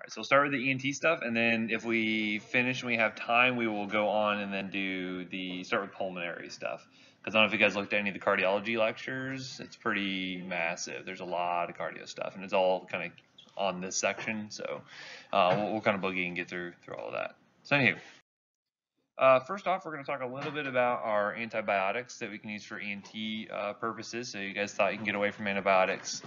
All right, so we'll start with the ENT stuff, and then if we finish and we have time, we will go on and then start with pulmonary stuff. Because I don't know if you guys looked at any of the cardiology lectures. It's pretty massive. There's a lot of cardio stuff, and it's all kind of on this section. So we'll kind of boogie and get through all of that. So anywho. First off, we're going to talk a little bit about our antibiotics that we can use for ENT purposes. So you guys thought you can get away from antibiotics.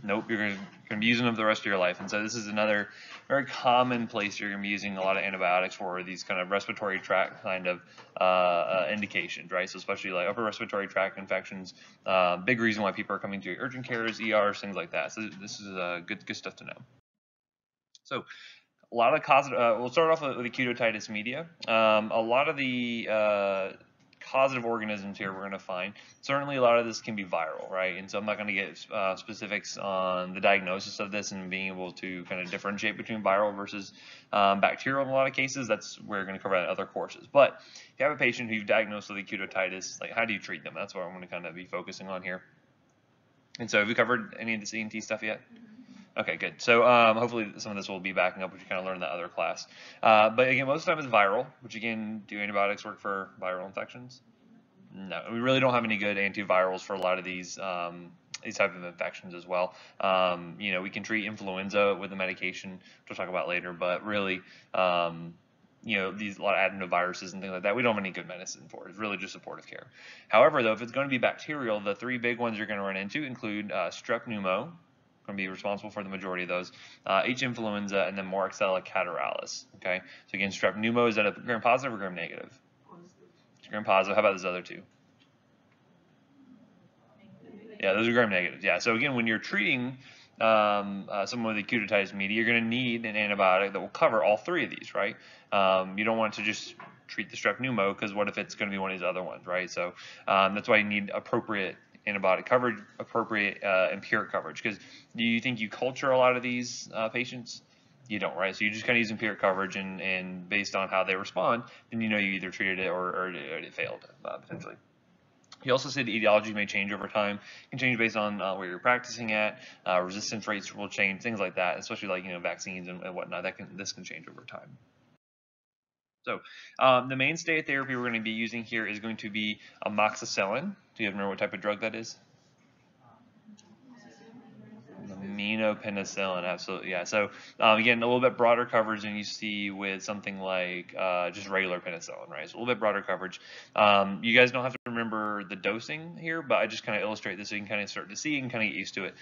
Nope, you're going to be using them for the rest of your life. And so this is another very common place you're going to be using a lot of antibiotics for these kind of respiratory tract kind of indications, right? So especially like upper respiratory tract infections, big reason why people are coming to urgent cares, ERs, things like that. So this is good stuff to know. So a lot of causative, we'll start off with acute otitis media. A lot of the causative organisms here we're going to find, certainly a lot of this can be viral, right? And so I'm not going to get specifics on the diagnosis of this and being able to kind of differentiate between viral versus bacterial in a lot of cases. That's where we're going to cover that in other courses. But if you have a patient who you've diagnosed with acute otitis, like how do you treat them? That's what I'm going to kind of be focusing on here. And so have you covered any of this ENT stuff yet? Okay, good. So hopefully some of this will be backing up what you kind of learned in that other class. But again, most of the time it's viral, which again, do antibiotics work for viral infections? No, we really don't have any good antivirals for a lot of these type of infections as well. You know, we can treat influenza with a medication, which we'll talk about later, but really, you know, a lot of adenoviruses and things like that, we don't have any good medicine for. It's really just supportive care. However, though, if it's going to be bacterial, the three big ones you're going to run into include strep pneumo, going to be responsible for the majority of those, H. influenza, and then Moraxella catarrhalis. Okay, so again, strep pneumo, is that a gram positive or gram negative? Gram positive. How about those other two? Yeah, those are gram negatives. Yeah, so again, when you're treating someone with acute otitis media, you're going to need an antibiotic that will cover all three of these, right? You don't want to just treat the strep pneumo, because what if it's going to be one of these other ones, right? So that's why you need appropriate antibiotic coverage, appropriate empiric coverage. Because do you think you culture a lot of these patients? You don't, right? So you just kind of use empiric coverage, and based on how they respond, then you know you either treated it or it failed potentially. He also said the etiology may change over time. It can change based on where you're practicing at. Resistance rates will change, things like that, especially like, you know, vaccines and whatnot. This can change over time. So the mainstay of therapy we're going to be using here is going to be amoxicillin. Do you remember what type of drug that is? Aminopenicillin, absolutely, yeah. So again, a little bit broader coverage than you see with something like just regular penicillin, right? So a little bit broader coverage. You guys don't have to remember the dosing here, but I just kind of illustrate this so you can kind of start to see and kind of get used to it.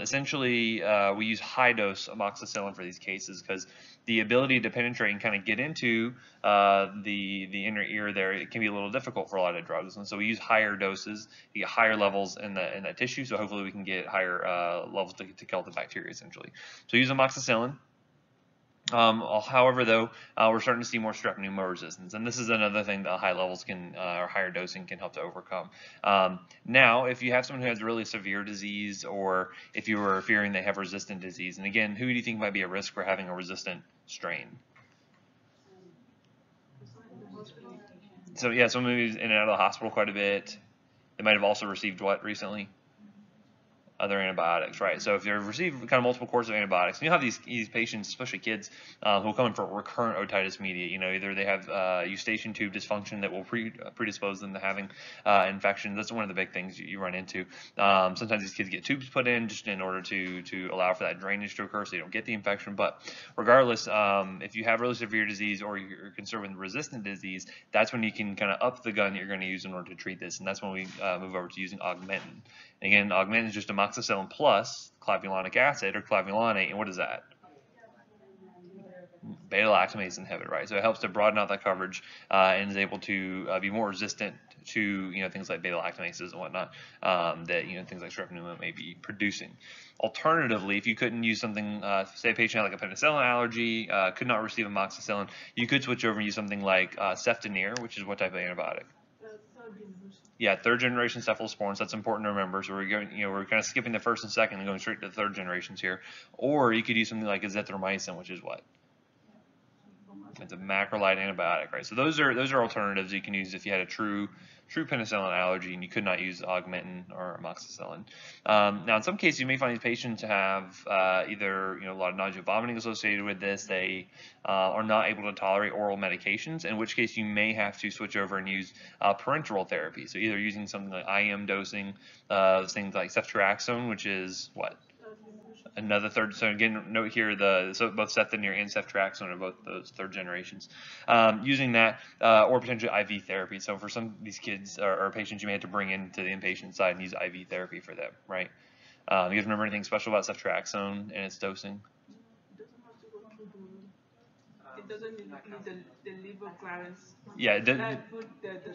Essentially, we use high dose amoxicillin for these cases because the ability to penetrate and kind of get into the inner ear there, it can be a little difficult for a lot of drugs, and so we use higher doses, you get higher levels in that tissue, so hopefully we can get higher levels to kill the bacteria essentially. So use amoxicillin. However, though, we're starting to see more strep pneumo resistance, and this is another thing that high levels can, or higher dosing can help to overcome. Now, if you have someone who has really severe disease, or if you were fearing they have resistant disease, and again, who do you think might be at risk for having a resistant strain? So yeah, someone who's in and out of the hospital quite a bit. They might have also received what recently? Other antibiotics, right? So if they've received kind of multiple courses of antibiotics, and you have these patients, especially kids, who will come in for recurrent otitis media. You know, either they have eustachian tube dysfunction that will predispose them to having infection. That's one of the big things you run into. Sometimes these kids get tubes put in just in order to allow for that drainage to occur so you don't get the infection. But regardless, if you have really severe disease or you're concerned with resistant disease, that's when you can kind of up the gun that you're going to use in order to treat this, and that's when we move over to using Augmentin. Again, Augmentin is just amoxicillin plus clavulanic acid or clavulanate, and what is that? Beta-lactamase inhibitor, right? So it helps to broaden out that coverage and is able to be more resistant to, you know, things like beta-lactamases and whatnot that, you know, things like strep pneumo may be producing. Alternatively, if you couldn't use something, say a patient had like a penicillin allergy, could not receive amoxicillin, you could switch over and use something like ceftonir, which is what type of antibiotic? Yeah, third generation cephalosporins. That's important to remember. So we're going, you know, we're kind of skipping the first and second and going straight to the third generations here. Or you could use something like azithromycin, which is what? It's a macrolide antibiotic, right? So those are alternatives you can use if you had a true penicillin allergy and you could not use Augmentin or amoxicillin. Now, in some cases, you may find these patients have either a lot of nausea, vomiting associated with this. They are not able to tolerate oral medications, in which case you may have to switch over and use parenteral therapy. So either using something like IM dosing of things like ceftriaxone, which is what? Another third. So again, note here so both ceftonir and ceftriaxone are both those third generations. Using that or potentially IV therapy. So for some of these kids or patients, you may have to bring into the inpatient side and use IV therapy for them, right? You guys remember anything special about ceftriaxone and its dosing? It doesn't need the liver clearance. Yeah, The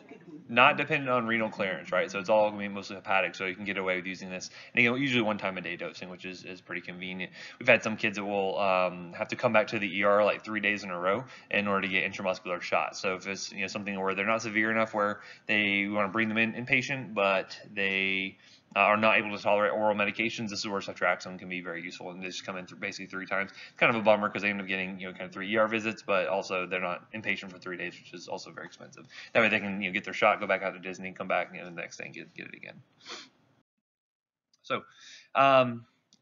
kidney. not dependent on renal clearance, right? So it's all going to be mostly hepatic, so you can get away with using this. And usually 1 time a day dosing, which is pretty convenient. We've had some kids that will have to come back to the ER like 3 days in a row in order to get intramuscular shots. So if it's something where they're not severe enough where we want to bring them in inpatient, but they are not able to tolerate oral medications, this is where ceftriaxone can be very useful. And they just come in basically 3 times. Kind of a bummer because they end up getting kind of 3 ER visits, but also they're not inpatient for 3 days, which is also very expensive. That way they can get their shot, go back out to Disney, come back the next day and get it again. So,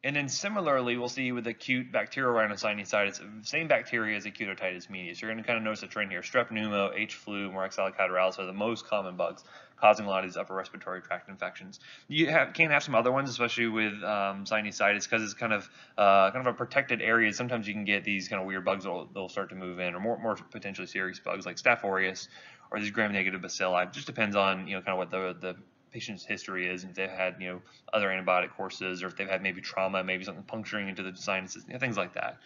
and then similarly, we'll see with acute bacterial rhinosinusitis, same bacteria as acute otitis media. So you're going to kind of notice a trend here. Strep pneumo, H. flu, Moraxella catarrhalis are the most common bugs causing a lot of these upper respiratory tract infections. You can have some other ones, especially with sinusitis, because it's kind of a protected area. Sometimes you can get these kind of weird bugs that'll start to move in, or more potentially serious bugs like Staph aureus or these gram-negative bacilli. It just depends on kind of what the patient's history is, and if they've had other antibiotic courses, or if they've had maybe trauma, maybe something puncturing into the sinuses, things like that.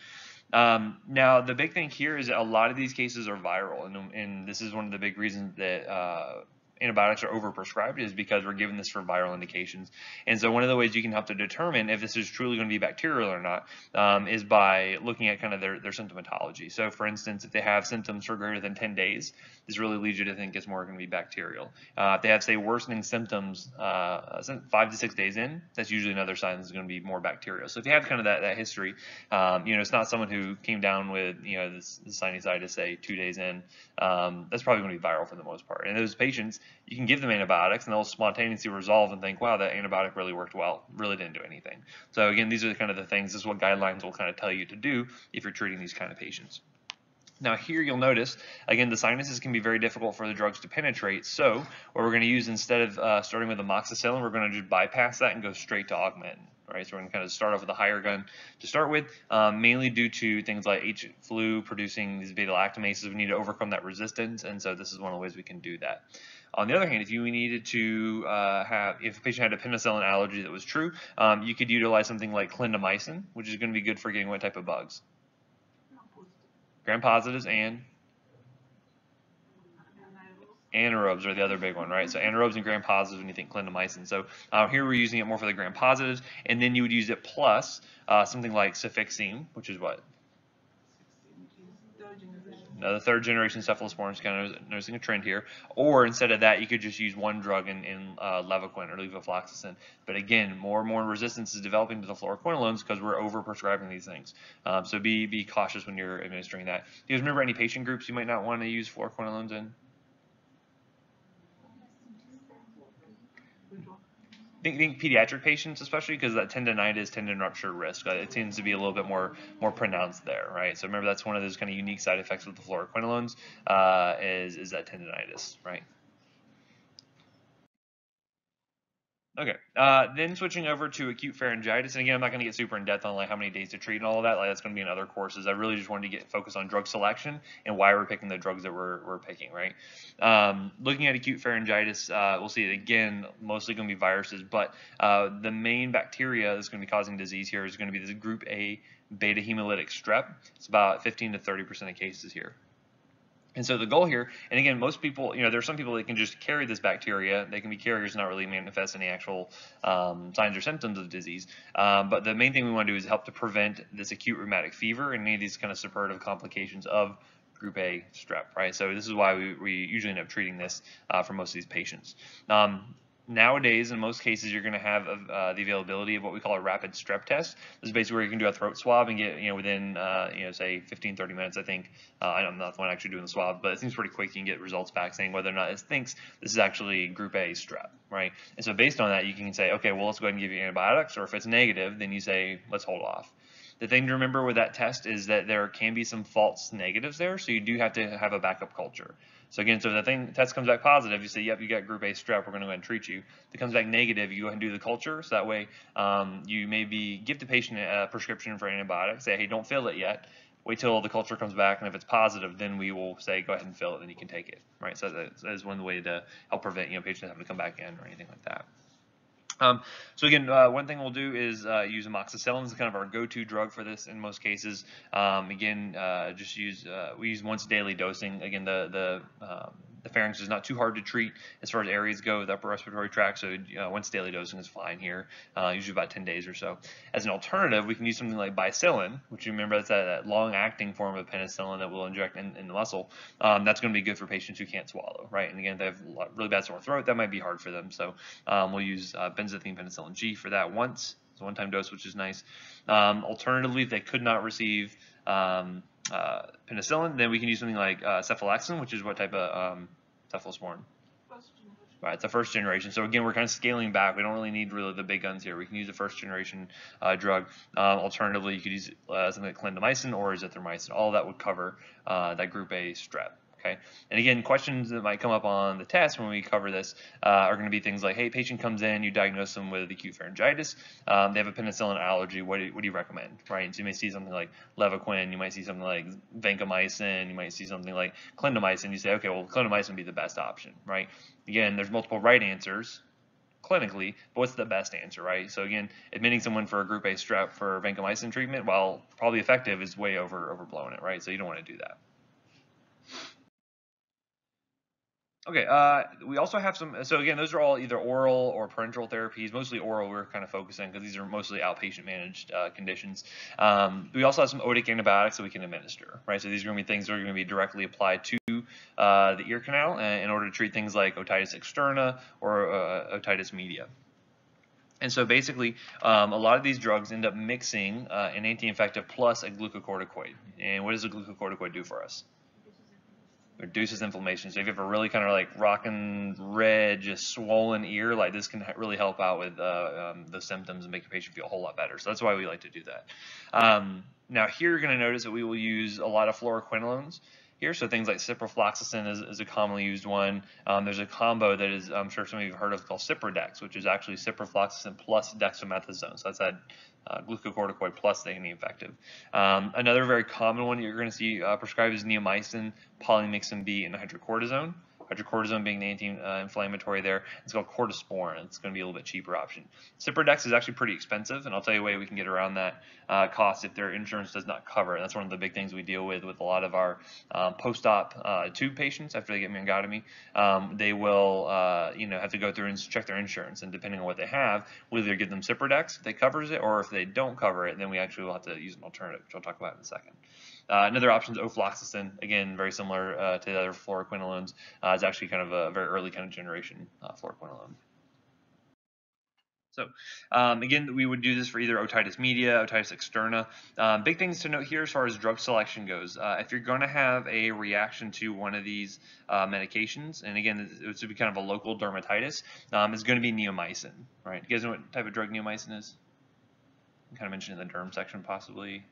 Now, the big thing here is that a lot of these cases are viral, and this is one of the big reasons that antibiotics are overprescribed is because we're given this for viral indications. And so one of the ways you can help to determine if this is truly going to be bacterial or not is by looking at kind of their symptomatology. So for instance, if they have symptoms for greater than 10 days, this really leads you to think it's more going to be bacterial. If they have, say, worsening symptoms 5 to 6 days in, that's usually another sign this is going to be more bacterial. So if you have kind of that history, it's not someone who came down with this sinusitis, say, 2 days in, that's probably going to be viral for the most part. And those patients, you can give them antibiotics and they'll spontaneously resolve and think, wow, that antibiotic really worked well, really didn't do anything. So again, these are kind of the things, this is what guidelines will kind of tell you to do if you're treating these kind of patients. Now here you'll notice, again, the sinuses can be very difficult for the drugs to penetrate. So what we're going to use instead of starting with amoxicillin, we're going to just bypass that and go straight to Augmentin. Right, so we're going to kind of start off with a higher gun to start with, mainly due to things like H. flu producing these beta-lactamases. We need to overcome that resistance, and so this is one of the ways we can do that. On the other hand, if you needed to if a patient had a penicillin allergy that was true, you could utilize something like clindamycin, which is going to be good for getting what type of bugs? Gram-positives and anaerobes are the other big one, right? So anaerobes and gram-positives when you think clindamycin. So here we're using it more for the gram-positives, and then you would use it plus something like cefixime, which is what? Another third generation cephalosporins, kind of noticing a trend here. Or instead of that, you could just use one drug in levaquin or levofloxacin. But again, more and more resistance is developing to the fluoroquinolones because we're over-prescribing these things. So be cautious when you're administering that. Do you guys remember any patient groups you might not want to use fluoroquinolones in? Think pediatric patients, especially because that tendonitis, tendon rupture risk, it tends to be a little bit more pronounced there, right? So remember, that's one of those kind of unique side effects with the fluoroquinolones is that tendonitis, right? Okay, then switching over to acute pharyngitis, and again, I'm not going to get super in depth on like how many days to treat and all of that. Like that's going to be in other courses. I really just wanted to get focused on drug selection and why we're picking the drugs that we're picking, right? Looking at acute pharyngitis, we'll see it again, mostly going to be viruses, but the main bacteria that's going to be causing disease here is going to be this group A beta hemolytic strep. It's about 15 to 30% of cases here. And so the goal here, and again, most people, there's some people that can just carry this bacteria. They can be carriers, not really manifest any actual signs or symptoms of disease. But the main thing we want to do is help to prevent this acute rheumatic fever and any of these kind of suppurative complications of group A strep, right? So this is why we usually end up treating this for most of these patients. Nowadays, in most cases, you're going to have the availability of what we call a rapid strep test. This is basically where you can do a throat swab and get, within, say 15, 30 minutes, I think. I'm not the one actually doing the swab, but it seems pretty quick. You can get results back saying whether or not it thinks this is actually group A strep, right? And so based on that, you can say, okay, well, let's go ahead and give you antibiotics, or if it's negative, then you say, let's hold off. The thing to remember with that test is that there can be some false negatives there, so you do have to have a backup culture. So again, so if the test comes back positive, you say, yep, you got group A strep, we're going to go ahead and treat you. If it comes back negative, you go ahead and do the culture, so that way you maybe give the patient a prescription for antibiotics, say, hey, don't fill it yet, wait till the culture comes back, and if it's positive, then we will say, go ahead and fill it, and you can take it, right? So that is one way to help prevent, patients having to come back in or anything like that. So again, one thing we'll do is use amoxicillin as kind of our go-to drug for this in most cases. Again, we use once daily dosing. Again, the pharynx is not too hard to treat as far as areas go with the upper respiratory tract, so once daily dosing is fine here, usually about 10 days or so. As an alternative, we can use something like bicillin, which you remember that's that long-acting form of penicillin that we'll inject in the muscle. That's going to be good for patients who can't swallow, right? And again, they have really bad sore throat, that might be hard for them, so we'll use benzathine penicillin G for that once. It's a one-time dose, which is nice. Alternatively, if they could not receive penicillin, then we can use something like cephalaxin, which is what type of cephalosporin? Right, it's the first generation. So again, we're kind of scaling back. We don't really need the big guns here. We can use a first generation drug. Alternatively, you could use something like clindamycin or azithromycin. All that would cover that group A strep. Okay. And again, questions that might come up on the test when we cover this are going to be things like, hey, patient comes in, you diagnose them with acute pharyngitis, they have a penicillin allergy, what do you recommend, right? And so you may see something like Levaquin, you might see something like vancomycin, you might see something like clindamycin, you say, okay, well, clindamycin would be the best option, right? Again, there's multiple right answers clinically, but what's the best answer, right? So again, admitting someone for a group A strep for vancomycin treatment, while probably effective, is way overblowing it, right? So you don't want to do that. Okay, we also have some, so again, those are all either oral or parenteral therapies, mostly oral we're kind of focusing because these are mostly outpatient managed conditions. We also have some otic antibiotics that we can administer, right? So these are going to be things that are going to be directly applied to the ear canal in order to treat things like otitis externa or otitis media. And so basically, a lot of these drugs end up mixing an anti-infective plus a glucocorticoid. And what does a glucocorticoid do for us? Reduces inflammation. So if you have a really kind of like rockin' red, just swollen ear, like this can really help out with the symptoms and make the patient feel a whole lot better. So that's why we like to do that. Now here you're going to notice that we will use a lot of fluoroquinolones here. So things like ciprofloxacin is a commonly used one. There's a combo that is, I'm sure some of you have heard of, called Ciprodex, which is actually ciprofloxacin plus dexamethasone. So that's that glucocorticoid plus the anti-infective. Another very common one you're going to see prescribed is neomycin, polymyxin B, and hydrocortisone. Hydrocortisone being the anti-inflammatory there. It's called cortisporin. It's going to be a little bit cheaper option. Ciprodex is actually pretty expensive, and I'll tell you a way we can get around that cost if their insurance does not cover it. That's one of the big things we deal with a lot of our post-op tube patients after they get mangotomy. They will have to go through and check their insurance, and depending on what they have, we'll either give them Ciprodex if they covers it, or if they don't cover it, then we actually will have to use an alternative, which I'll talk about in a second. Another option is ofloxacin, again, very similar to the other fluoroquinolones. It's actually kind of a very early kind of generation fluoroquinolone. So again, we would do this for either otitis media, otitis externa. Big things to note here as far as drug selection goes. If you're going to have a reaction to one of these medications, and again, it would be kind of a local dermatitis, it's going to be neomycin, right? You guys know what type of drug neomycin is? I kind of mentioned in the derm section possibly.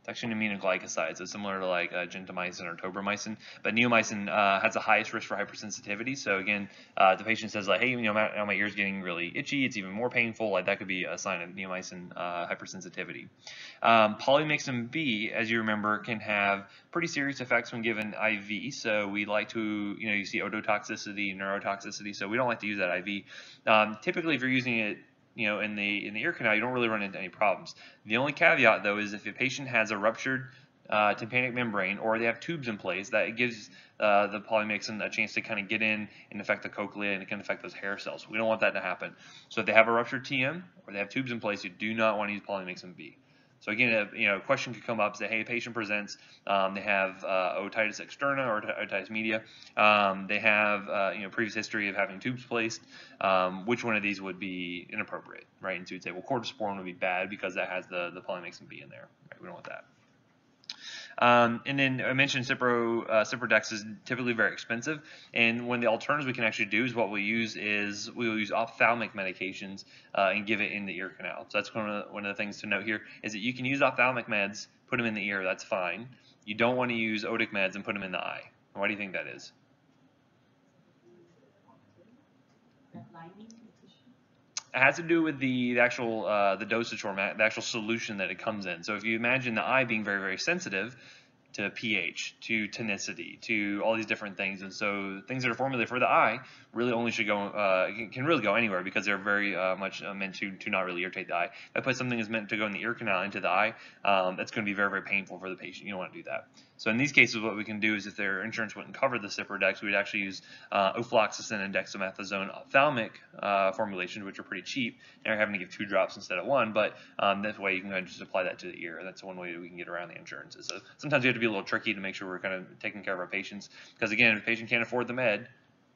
It's actually an aminoglycoside, so similar to like gentamicin or tobramycin. But neomycin has the highest risk for hypersensitivity. So again, if the patient says like, hey, my ear's getting really itchy, it's even more painful, like that could be a sign of neomycin hypersensitivity. Polymyxin B, as you remember, can have pretty serious effects when given IV. So we like to, you see ototoxicity, neurotoxicity. So we don't like to use that IV. Typically, if you're using it in the ear canal, you don't really run into any problems. The only caveat, though, is if a patient has a ruptured tympanic membrane or they have tubes in place, that it gives the polymyxin a chance to kind of get in and affect the cochlea, and it can affect those hair cells. We don't want that to happen. So if they have a ruptured TM or they have tubes in place, you do not want to use polymyxin B. So again, a question could come up, say, hey, a patient presents, they have otitis externa or otitis media, they have previous history of having tubes placed. Which one of these would be inappropriate, right? And so you'd say, well, corticosporin would be bad because that has the polymyxin B in there. Right? We don't want that. And then I mentioned Ciprodex is typically very expensive, and one of the alternatives we can actually do is what we use is we will use ophthalmic medications and give it in the ear canal. So that's one of the things to note here is that you can use ophthalmic meds, put them in the ear, that's fine. You don't want to use otic meds and put them in the eye. Why do you think that is? It has to do with the actual the dosage format, the actual solution that it comes in. So if you imagine the eye being very, very sensitive to pH, to tonicity, to all these different things, and so things that are formulated for the eye really only should go can really go anywhere because they're very much meant to not really irritate the eye. If I put something that's meant to go in the ear canal into the eye, that's going to be very, very painful for the patient. You don't want to do that. So in these cases, what we can do is if their insurance wouldn't cover the Ciprodex, we'd actually use ofloxacin and dexamethasone ophthalmic formulations, which are pretty cheap, and are having to give 2 drops instead of 1. But this way, you can just apply that to the ear, and that's one way that we can get around the insurances. So sometimes we have to be a little tricky to make sure we're kind of taking care of our patients, because again, if a patient can't afford the med,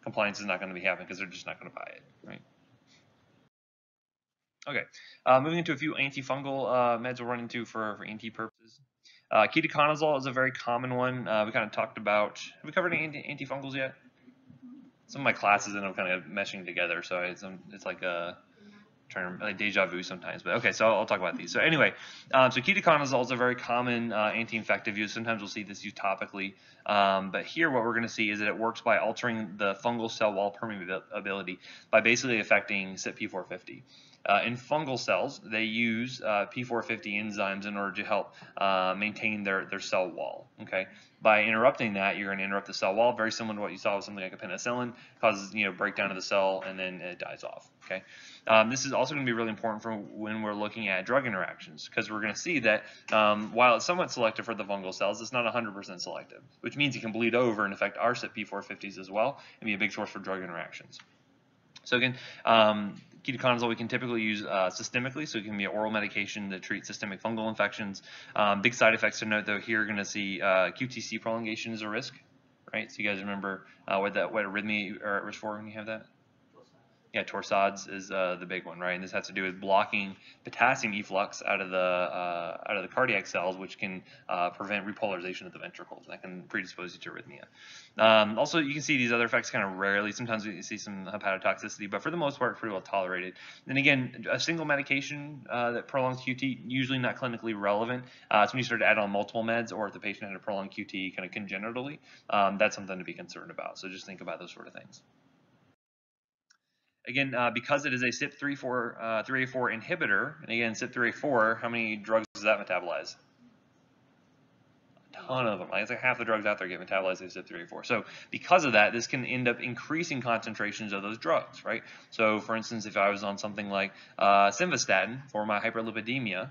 compliance is not going to be happening because they're just not going to buy it, right? Okay, moving into a few antifungal meds we'll run into for ENT purposes. Ketoconazole is a very common one. We kind of talked about. Have we covered any antifungals yet? Some of my classes end up kind of meshing together, so it's like a like deja vu sometimes. But okay, so I'll talk about these. So anyway, so ketoconazole is a very common anti-infective use. Sometimes we'll see this used topically, but here what we're going to see is that it works by altering the fungal cell wall permeability by basically affecting CYP450. In fungal cells, they use P450 enzymes in order to help maintain their cell wall. Okay, by interrupting that, you're going to interrupt the cell wall, very similar to what you saw with something like a penicillin, causes breakdown of the cell and then it dies off. Okay, this is also going to be really important for when we're looking at drug interactions, because we're going to see that while it's somewhat selective for the fungal cells, it's not 100% selective, which means it can bleed over and affect our CYP450s as well and be a big source for drug interactions. So again, ketoconazole we can typically use systemically, so it can be an oral medication to treat systemic fungal infections. Big side effects to note, though, here you're going to see QTC prolongation is a risk, right? So you guys remember what arrhythmia are at risk for when you have that? Yeah, torsades is the big one, right? And this has to do with blocking potassium efflux out of the cardiac cells, which can prevent repolarization of the ventricles. That can predispose you to arrhythmia. Also, you can see these other effects kind of rarely. Sometimes we see some hepatotoxicity, but for the most part, pretty well tolerated. And again, a single medication that prolongs QT, usually not clinically relevant. So when you start to add on multiple meds, or if the patient had a prolonged QT kind of congenitally, that's something to be concerned about. So just think about those sort of things. Again, because it is a CYP3A4 inhibitor, and again, CYP3A4, how many drugs does that metabolize? A ton of them. It's like half the drugs out there get metabolized as CYP3A4. So because of that, this can end up increasing concentrations of those drugs, right? So for instance, if I was on something like simvastatin for my hyperlipidemia,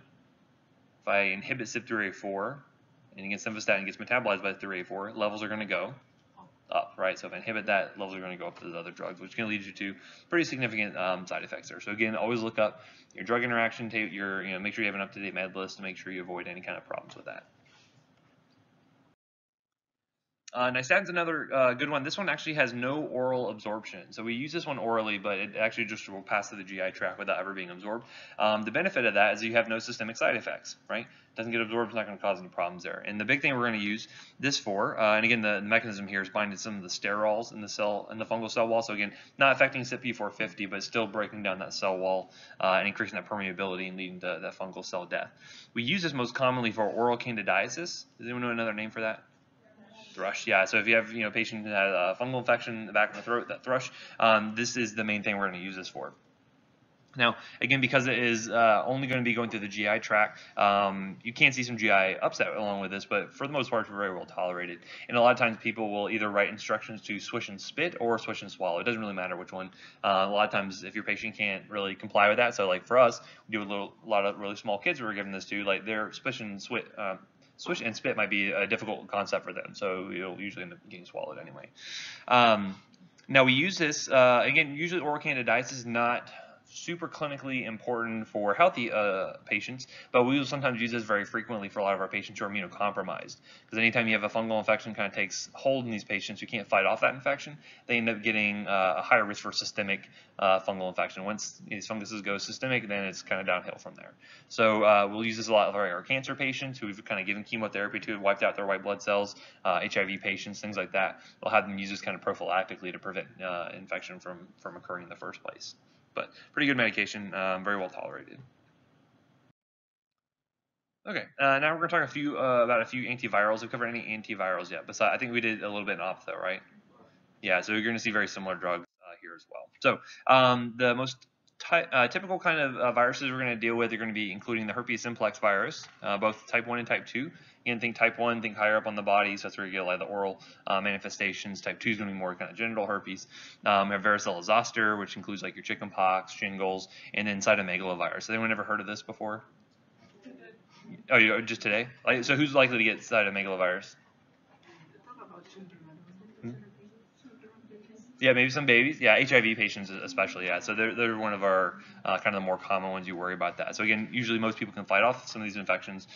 if I inhibit CYP3A4, and again, simvastatin gets metabolized by 3A4, levels are going to go up, right? So if I inhibit that, levels are going to go up to the other drugs, which can lead you to pretty significant side effects there. So again, always look up your drug interaction tape, make sure you have an up-to-date med list to make sure you avoid any kind of problems with that. Nystatin's another good one. This one actually has no oral absorption. So we use this one orally, but it actually just will pass through the GI tract without ever being absorbed. The benefit of that is you have no systemic side effects, right? It doesn't get absorbed, it's not going to cause any problems there. And the big thing we're going to use this for, and again, the mechanism here is binding some of the sterols in the fungal cell wall. So again, not affecting CYP450, but still breaking down that cell wall and increasing that permeability and leading to that fungal cell death. We use this most commonly for oral candidiasis. Does anyone know another name for that? Thrush, yeah. So if you have a patient who has a fungal infection in the back of the throat, that thrush, this is the main thing we're going to use this for. Now, again, because it is only going to be going through the GI tract, you can see some GI upset along with this, but for the most part, it's very well tolerated. And a lot of times people will either write instructions to swish and spit or swish and swallow. It doesn't really matter which one. A lot of times if your patient can't really comply with that, so like for us, we do a lot of really small kids we were giving this to, like their swish and spit might be a difficult concept for them, so it'll usually end up getting swallowed anyway. Now we use this, again, usually oral candidiasis is not super clinically important for healthy patients, but we will sometimes use this very frequently for a lot of our patients who are immunocompromised. Because anytime you have a fungal infection kind of takes hold in these patients who can't fight off that infection, they end up getting a higher risk for systemic fungal infection. Once these funguses go systemic, then it's kind of downhill from there. So we'll use this a lot for our cancer patients who we've kind of given chemotherapy to, wiped out their white blood cells, HIV patients, things like that. We'll have them use this kind of prophylactically to prevent infection from occurring in the first place. But pretty good medication, very well tolerated. Okay, now we're going to talk about a few antivirals. Have we covered any antivirals yet? Besides, I think we did a little bit in ophtho, right? Yeah, so you're going to see very similar drugs here as well. So the most typical kind of viruses we're going to deal with are going to be including the herpes simplex virus, both type 1 and type 2. Again, think type 1, think higher up on the body, so that's where you get a lot of the oral manifestations. Type 2 is going to be more kind of genital herpes. We have varicella zoster, which includes like your chickenpox, shingles, and then cytomegalovirus. Has anyone ever heard of this before? Oh, just today? So who's likely to get cytomegalovirus? Yeah, maybe some babies. Yeah, HIV patients especially. Yeah, so they're one of our kind of the more common ones you worry about that. So again, usually most people can fight off some of these infections,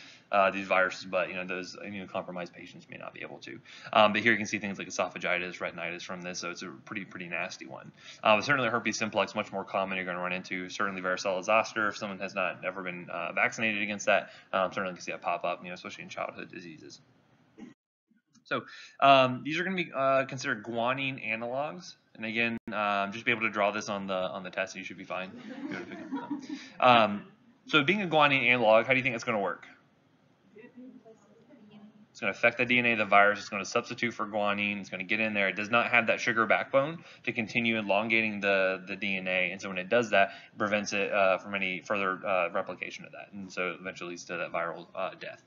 these viruses, but those immunocompromised patients may not be able to. But here you can see things like esophagitis, retinitis from this, so it's a pretty nasty one. Certainly herpes simplex, much more common you're going to run into. Certainly varicella zoster, if someone has not ever been vaccinated against that, certainly you can see that pop up, especially in childhood diseases. So these are going to be considered guanine analogs, and again, just be able to draw this on the test, you should be fine. So being a guanine analog, how do you think it's going to work? It's going to affect the DNA of the virus. It's going to substitute for guanine. It's going to get in there. It does not have that sugar backbone to continue elongating the DNA, and so when it does that, it prevents it from any further replication of that, and so eventually leads to that viral death.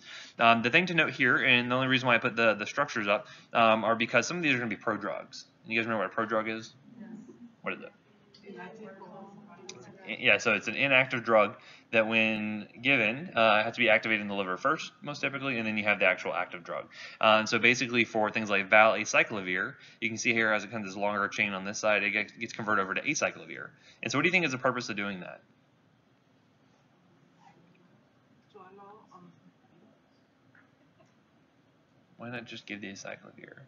The thing to note here, and the only reason why I put the structures up, are because some of these are going to be prodrugs. You guys remember what a prodrug is? Yes. What is it? Yeah, so it's an inactive drug that when given has to be activated in the liver first, most typically, and then you have the actual active drug. And so basically for things like Valacyclovir, you can see here as it comes this longer chain on this side, it gets converted over to Acyclovir. And so what do you think is the purpose of doing that? Why not just give the Acyclovir?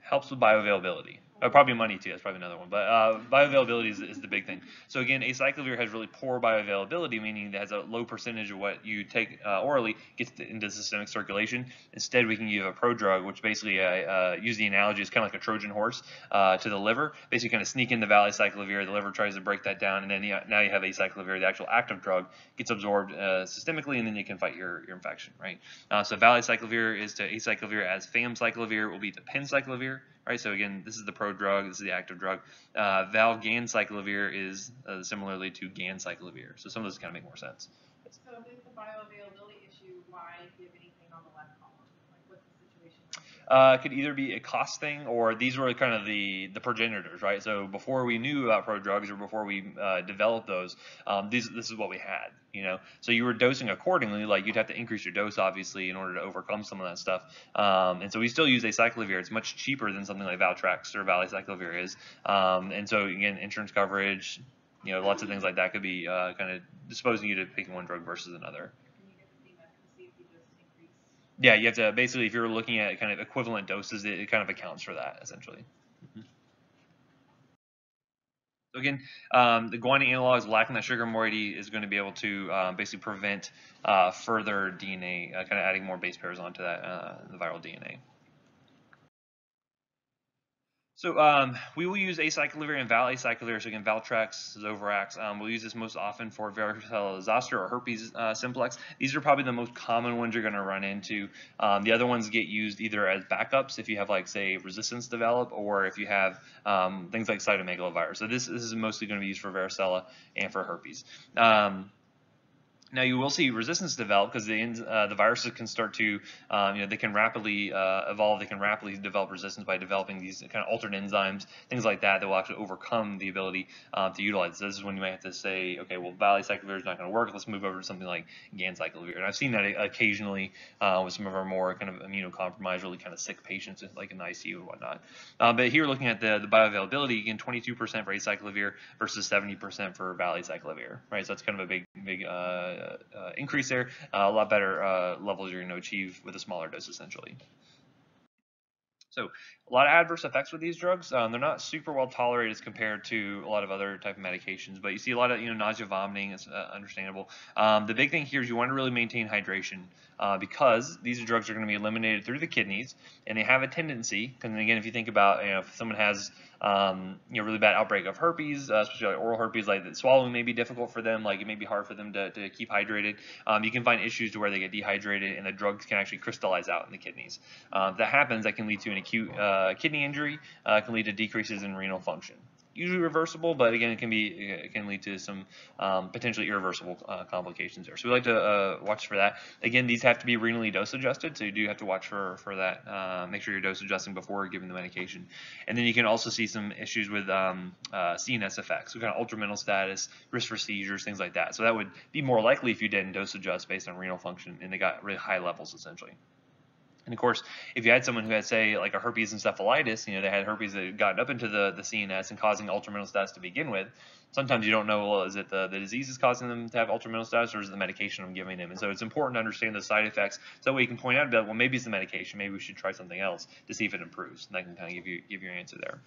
Helps with bioavailability. Probably money too, that's probably another one. But bioavailability is the big thing. So again, Acyclovir has really poor bioavailability, meaning it has a low percentage of what you take orally gets into systemic circulation. Instead, we can give a prodrug, which basically, use the analogy, is kind of like a Trojan horse to the liver. Basically kind of sneak into Valacyclovir, the liver tries to break that down, and then now you have Acyclovir, the actual active drug, gets absorbed systemically, and then you can fight your infection, right? So Valacyclovir is to Acyclovir as Famciclovir will be to Penciclovir. Right, so again, this is the prodrug, this is the active drug. Valganciclovir is similarly to Ganciclovir. So some of those kind of make more sense. So with the bioavailability issue, why give anything on the left column? Like, what's the situation like? Could either be a cost thing, or these were kind of the progenitors, right? So before we knew about prodrugs, or before we developed those, this is what we had, So you were dosing accordingly, like you'd have to increase your dose, obviously, in order to overcome some of that stuff. And so we still use Acyclovir. It's much cheaper than something like Valtrex or Valacyclovir is. And so again, insurance coverage, lots of things like that could be kind of disposing you to picking one drug versus another. Yeah, you have to basically, if you're looking at kind of equivalent doses, it kind of accounts for that, essentially. So again, the guanine analogs lacking that sugar moiety is going to be able to basically prevent further DNA, kind of adding more base pairs onto that the viral DNA. So we will use Acyclovir and Valacyclovir. So again, Valtrex, Zovirax. We'll use this most often for varicella zoster or herpes simplex. These are probably the most common ones you're going to run into. The other ones get used either as backups if you have, like, say, resistance develop, or if you have things like cytomegalovirus. So this is mostly going to be used for varicella and for herpes. Now you will see resistance develop because the viruses can start to, they can rapidly evolve. They can rapidly develop resistance by developing these kind of altered enzymes, things like that will actually overcome the ability to utilize. So this is when you might have to say, okay, well, Valacyclovir is not going to work. Let's move over to something like Ganciclovir. And I've seen that occasionally with some of our more kind of immunocompromised, really kind of sick patients, like in the ICU and whatnot. But here, looking at the bioavailability, again, 22% for Acyclovir versus 70% for Valacyclovir, right? So that's kind of a big increase there. A lot better levels you're going to achieve with a smaller dose, essentially. So a lot of adverse effects with these drugs. They're not super well tolerated as compared to a lot of other type of medications, but you see a lot of nausea, vomiting. It's understandable. The big thing here is you want to really maintain hydration because these drugs are going to be eliminated through the kidneys, and they have a tendency. Because again, if you think about if someone has really bad outbreak of herpes, especially like oral herpes, like that swallowing may be difficult for them, like it may be hard for them to keep hydrated. You can find issues to where they get dehydrated and the drugs can actually crystallize out in the kidneys. If that happens, that can lead to an acute kidney injury, can lead to decreases in renal function. Usually reversible, but again, it can lead to some potentially irreversible complications there. So we like to watch for that. Again, these have to be renally dose adjusted, so you do have to watch for that. Make sure you're dose adjusting before giving the medication. And then you can also see some issues with CNS effects, so kind of ultramental status, risk for seizures, things like that. So that would be more likely if you didn't dose adjust based on renal function and they got really high levels essentially. And of course, if you had someone who had, say, like a herpes encephalitis, they had herpes that had gotten up into the CNS and causing ultramental status to begin with, sometimes you don't know, well, is it the disease is causing them to have ultramental status, or is it the medication I'm giving them? And so it's important to understand the side effects, so that way you can point out, well, maybe it's the medication, maybe we should try something else to see if it improves. And that can kind of give you your answer there.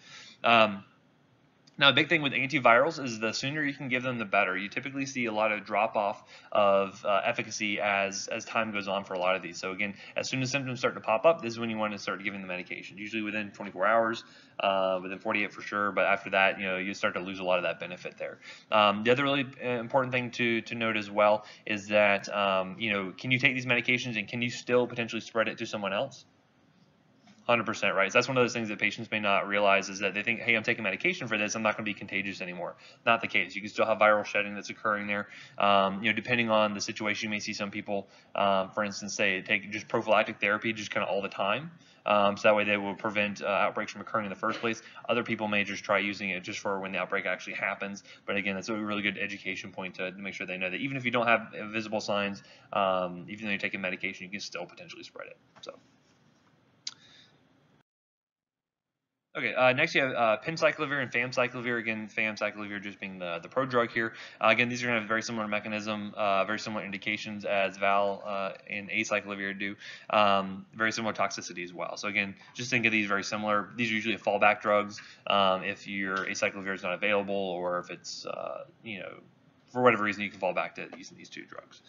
Now, a big thing with antivirals is the sooner you can give them, the better. You typically see a lot of drop-off of efficacy as time goes on for a lot of these. So again, as soon as symptoms start to pop up, this is when you want to start giving the medication, usually within 24 hours, within 48 for sure, but after that, you start to lose a lot of that benefit there. The other really important thing to note as well is that, can you take these medications and can you still potentially spread it to someone else? 100% right. So that's one of those things that patients may not realize is that they think, hey, I'm taking medication for this, I'm not going to be contagious anymore. Not the case. You can still have viral shedding that's occurring there. Depending on the situation, you may see some people, for instance, say take just prophylactic therapy just kind of all the time. So that way they will prevent outbreaks from occurring in the first place. Other people may just try using it just for when the outbreak actually happens. But again, that's a really good education point to make sure they know that even if you don't have visible signs, even though you're taking medication, you can still potentially spread it. So. Okay, next you have Penciclovir and Famciclovir. Again, Famciclovir just being the prodrug here. Again, these are going to have very similar mechanism, very similar indications as Val and Acyclovir do. Very similar toxicity as well. So again, just think of these very similar. These are usually fallback drugs if your Acyclovir is not available, or if it's for whatever reason you can fall back to using these two drugs.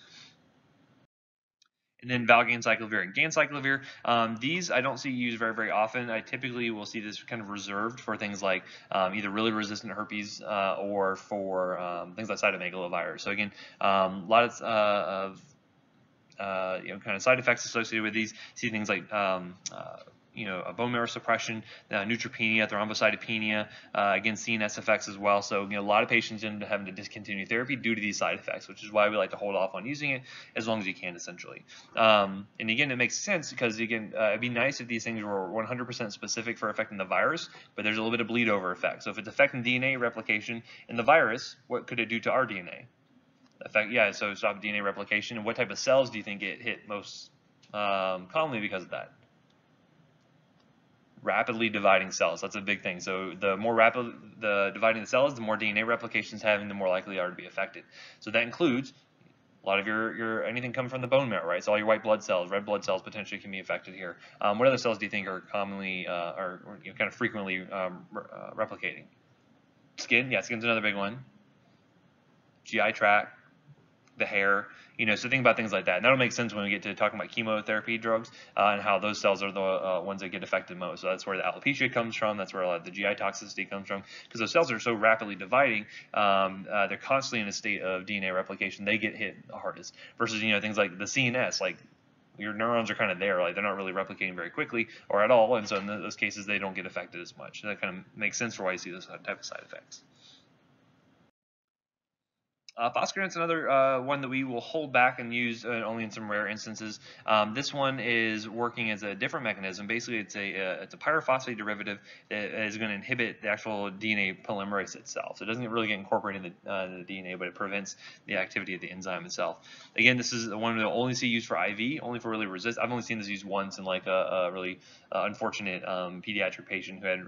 And then Valganciclovir and Ganciclovir. These I don't see used very, very often. I typically will see this kind of reserved for things like either really resistant herpes or for things like cytomegalovirus. So again, a lot of kind of side effects associated with these. See things like a bone marrow suppression, neutropenia, thrombocytopenia, again, CNS effects as well. So, a lot of patients end up having to discontinue therapy due to these side effects, which is why we like to hold off on using it as long as you can, essentially. And again, it makes sense because, again, it'd be nice if these things were 100% specific for affecting the virus, but there's a little bit of bleed over effect. So if it's affecting DNA replication in the virus, what could it do to our DNA? So stop DNA replication. And what type of cells do you think get hit most commonly because of that? Rapidly dividing cells. That's a big thing. So the more rapid the dividing the cells, the more DNA replications having, the more likely they are to be affected. So that includes a lot of your anything coming from the bone marrow, right? So all your white blood cells, red blood cells potentially can be affected here. What other cells do you think are commonly or kind of frequently replicating? Skin, yeah, skin's another big one. GI tract, the hair. So think about things like that. And that'll make sense when we get to talking about chemotherapy drugs and how those cells are the ones that get affected most. So that's where the alopecia comes from. That's where a lot of the GI toxicity comes from. Because those cells are so rapidly dividing, they're constantly in a state of DNA replication. They get hit the hardest. Versus, things like the CNS, like your neurons are kind of there. Like they're not really replicating very quickly or at all. And so in those cases, they don't get affected as much. And that kind of makes sense for why you see those type of side effects. Foscarnet's another one that we will hold back and use only in some rare instances. This one is working as a different mechanism. Basically, it's a pyrophosphate derivative that is going to inhibit the actual DNA polymerase itself. So it doesn't really get incorporated in the DNA, but it prevents the activity of the enzyme itself. Again, this is one we'll only see used for IV, only for really resist. I've only seen this used once in like a really unfortunate pediatric patient who had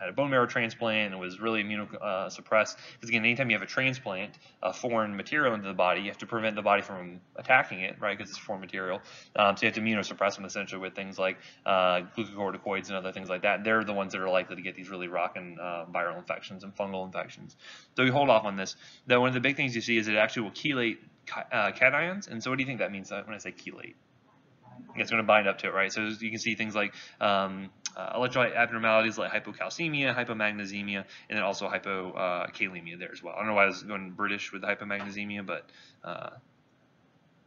a bone marrow transplant and was really immunosuppressed. Because again, anytime you have a transplant, foreign material into the body, you have to prevent the body from attacking it, right? Because it's foreign material. So you have to immunosuppress them essentially with things like glucocorticoids and other things like that. They're the ones that are likely to get these really rockin' viral infections and fungal infections. So we hold off on this. Though one of the big things you see is it actually will chelate cations. And so what do you think that means when I say chelate? It's going to bind up to it, right? So you can see things like electrolyte abnormalities like hypocalcemia, hypomagnesemia, and then also hypokalemia there as well. I don't know why I was going British with hypomagnesemia, but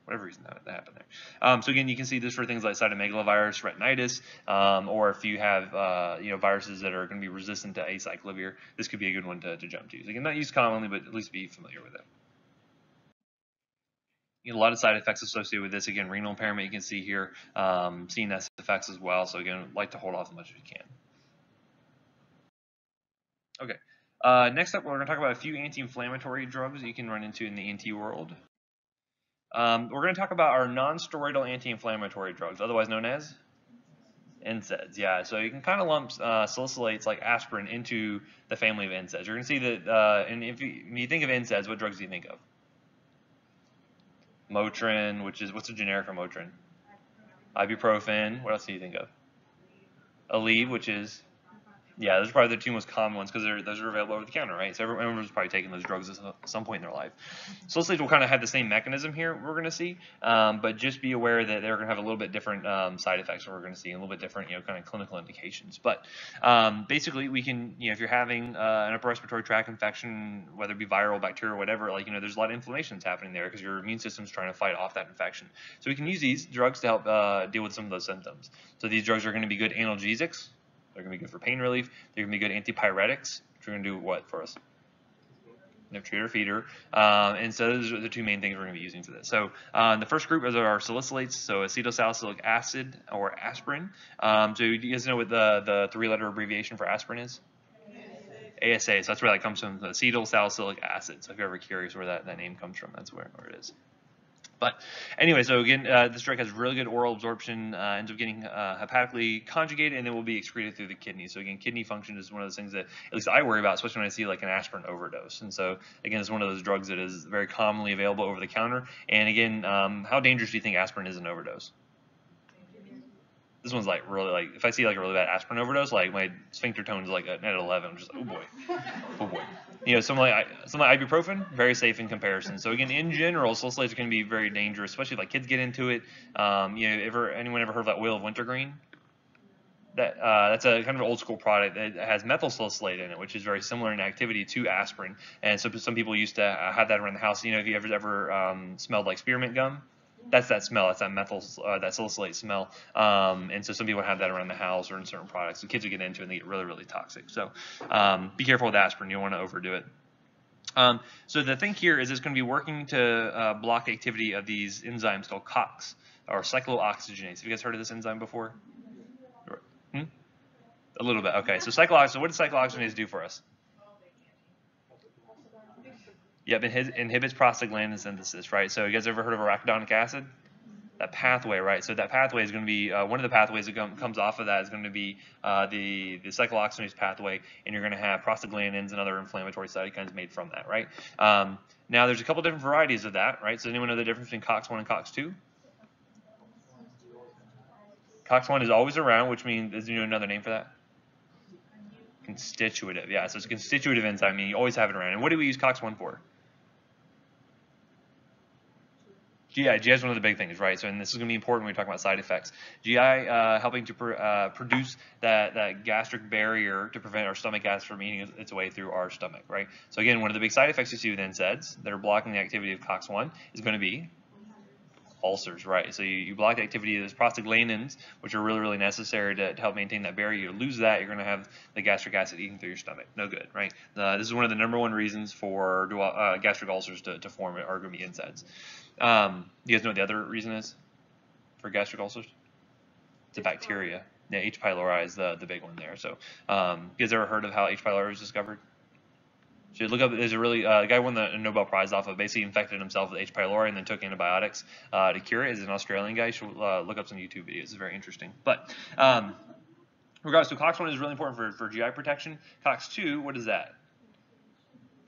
whatever reason that happened there. So again, you can see this for things like cytomegalovirus, retinitis, or if you have viruses that are going to be resistant to Acyclovir, this could be a good one to jump to. So again, not used commonly, but at least be familiar with it. A lot of side effects associated with this. Again, renal impairment you can see here, CNS effects as well. So again, like to hold off as much as you can. Okay. Next up, we're going to talk about a few anti-inflammatory drugs that you can run into in the ENT world. We're going to talk about our non-steroidal anti-inflammatory drugs, otherwise known as NSAIDs. Yeah, so you can kind of lump salicylates like aspirin into the family of NSAIDs. You're going to see that, and when you think of NSAIDs, what drugs do you think of? Motrin, which is, what's the generic for Motrin? Ibuprofen. What else do you think of? Aleve, which is, yeah, those are probably the two most common ones because those are available over the counter, right? So everyone's probably taking those drugs at some point in their life. Salicylates will kind of have the same mechanism here we're going to see, but just be aware that they're going to have a little bit different side effects we're going to see, and a little bit different, kind of clinical indications. But basically, we can, if you're having an upper respiratory tract infection, whether it be viral, bacterial, whatever, like, there's a lot of inflammation that's happening there because your immune system's trying to fight off that infection. So we can use these drugs to help deal with some of those symptoms. So these drugs are going to be good analgesics. They're going to be good for pain relief. They're going to be good antipyretics, which are going to do what for us? Treat or feeder. And so those are the two main things we're going to be using for this. So the first group is our salicylates, so acetylsalicylic acid or aspirin. So you guys know what the three-letter abbreviation for aspirin is? ASA. So that's where that comes from, the acetylsalicylic acid. So if you're ever curious where that name comes from, that's where it is. But anyway, so again, this drug has really good oral absorption, ends up getting hepatically conjugated, and then will be excreted through the kidney. So again, kidney function is one of those things that at least I worry about, especially when I see like an aspirin overdose. And so again, it's one of those drugs that is very commonly available over the counter. And again, how dangerous do you think aspirin is in overdose? This one's like really, like, if I see like a really bad aspirin overdose, like my sphincter tone is like at 11. I'm just like, oh boy, oh boy. Something like ibuprofen, very safe in comparison. So again, in general, salicylates are going to be very dangerous, especially if like kids get into it. Anyone ever heard of that oil of wintergreen? That's a kind of an old school product that has methyl salicylate in it, which is very similar in activity to aspirin. And so some people used to have that around the house. If you ever smelled like spearmint gum. That's that smell. That's that methyl, that salicylate smell. And so some people have that around the house or in certain products. So kids will get into it and they get really, really toxic. So be careful with aspirin. You don't want to overdo it. So the thing here is it's going to be working to block activity of these enzymes called COX, or cyclooxygenase. Have you guys heard of this enzyme before? A little bit. Okay. So cyclooxygenase. What does cyclooxygenase do for us? Yep, it inhibits prostaglandin synthesis, right? So you guys ever heard of arachidonic acid? That pathway, right? So that pathway is going to be, one of the pathways that comes off of that is going to be the cyclooxygenase pathway, and you're going to have prostaglandins and other inflammatory cytokines made from that, right? Now, there's a couple different varieties of that, right? So anyone know the difference between COX-1 and COX-2? COX-1 is always around, which means, is another name for that? Constitutive, yeah. So it's a constitutive enzyme, meaning you always have it around. And what do we use COX-1 for? GI is one of the big things, right? So, and this is going to be important when we talk about side effects. GI helping to produce that gastric barrier to prevent our stomach acid from eating its way through our stomach, right? So again, one of the big side effects you see with NSAIDs that are blocking the activity of COX-1 is going to be ulcers, right? So you block the activity of those prostaglandins, which are really, really necessary to help maintain that barrier. You lose that, you're going to have the gastric acid eating through your stomach. No good, right? This is one of the #1 reasons for gastric ulcers to form are going to be NSAIDs. You guys know what the other reason is for gastric ulcers? It's a bacteria. Yeah, H. pylori is the big one there. So you guys ever heard of how H. pylori was discovered? So you look up, there's a really, a guy won the Nobel Prize off of basically infected himself with H. pylori and then took antibiotics to cure it. He's an Australian guy. You should look up some YouTube videos. It's very interesting. But regardless, so COX-1 is really important for GI protection. COX-2, what is that?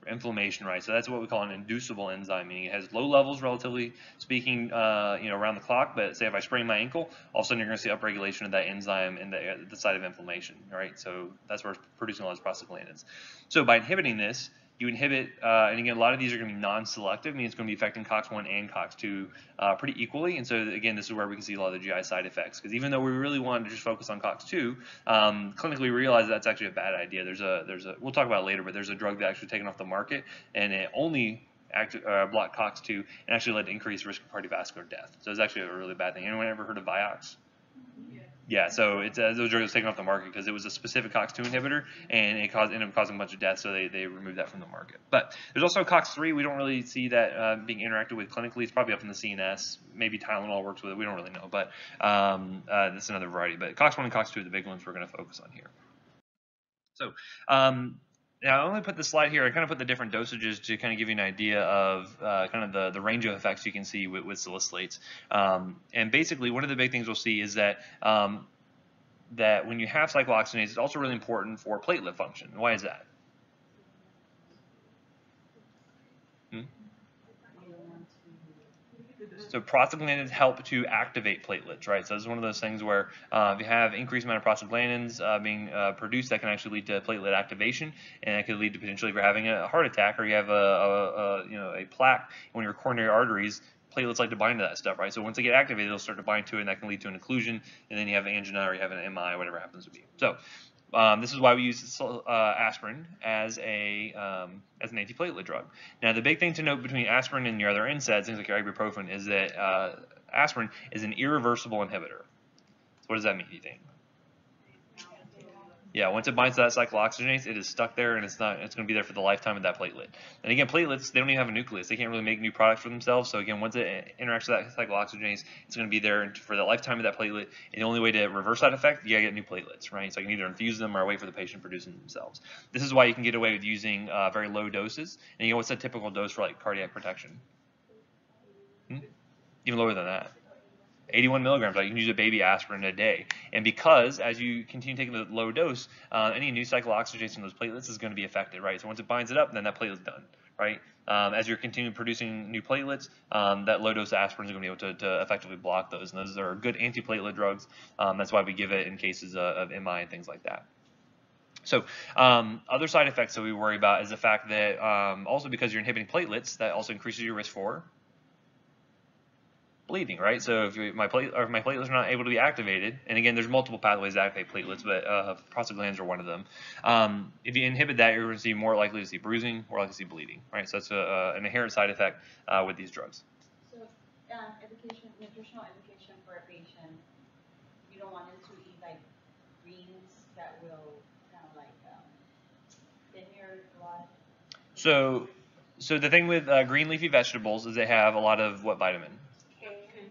For inflammation, right? So that's what we call an inducible enzyme, meaning it has low levels, relatively speaking, around the clock. But say if I sprain my ankle, all of a sudden you're going to see upregulation of that enzyme in the site of inflammation, right? So that's where it's producing all those prostaglandins. So by inhibiting this, you inhibit, and again, a lot of these are going to be non-selective, meaning it's going to be affecting COX-1 and COX-2 pretty equally. And so again, this is where we can see a lot of the GI side effects, because even though we really wanted to just focus on COX-2, clinically we realized that's actually a bad idea. We'll talk about it later, but there's a drug that actually taken off the market, and it only blocked COX-2 and actually led to increased risk of cardiovascular death. So it's actually a really bad thing. Anyone ever heard of Vioxx? Yeah, so it's those drugs taken off the market because it was a specific COX-2 inhibitor, and it ended up causing a bunch of deaths, so they removed that from the market. But there's also COX-3. We don't really see that being interacted with clinically. It's probably up in the CNS. Maybe Tylenol works with it. We don't really know, but that's another variety. But COX-1 and COX-2 are the big ones we're going to focus on here. So now, I only put this slide here. I kind of put the different dosages to kind of give you an idea of kind of the range of effects you can see with salicylates. And basically, one of the big things we'll see is that that when you have cyclooxygenase, it's also really important for platelet function. Why is that? So prostaglandins help to activate platelets, right? So this is one of those things where if you have increased amount of prostaglandins being produced, that can actually lead to platelet activation, and it could lead to potentially if you're having a heart attack or you have a plaque on your coronary arteries. Platelets like to bind to that stuff, right? So once they get activated, they'll start to bind to it, and that can lead to an occlusion, and then you have angina or you have an MI, whatever it happens to be. So this is why we use aspirin as an antiplatelet drug. Now, the big thing to note between aspirin and your other NSAIDs, things like your ibuprofen, is that aspirin is an irreversible inhibitor. So what does that mean, do you think? Yeah, once it binds to that cyclooxygenase, it is stuck there, and it's going to be there for the lifetime of that platelet. And again, platelets, they don't even have a nucleus. They can't really make new products for themselves. So again, once it interacts with that cyclooxygenase, it's going to be there for the lifetime of that platelet. And the only way to reverse that effect, you got to get new platelets, right? So you can either infuse them or wait for the patient to produce them themselves. This is why you can get away with using very low doses. And you know what's the typical dose for like cardiac protection? Even lower than that. 81 milligrams. Like you can use a baby aspirin a day. And because as you continue taking the low dose, any new cyclooxygenase in those platelets is going to be affected, right? So once it binds it up, then that platelet's done, right? As you're continuing producing new platelets, that low dose aspirin is going to be able to effectively block those. And those are good antiplatelet drugs. That's why we give it in cases of MI and things like that. So other side effects that we worry about is the fact that also because you're inhibiting platelets, that also increases your risk for bleeding, right? So if my platelets are not able to be activated, and again, there's multiple pathways to activate platelets, but prostaglandins are one of them. If you inhibit that, you're going to see more likely to see bruising, more likely to see bleeding, right? So that's an inherent side effect with these drugs. So nutritional education for a patient, you don't want them to eat like greens that will kind of like thin your blood. So the thing with green leafy vegetables is they have a lot of what vitamin?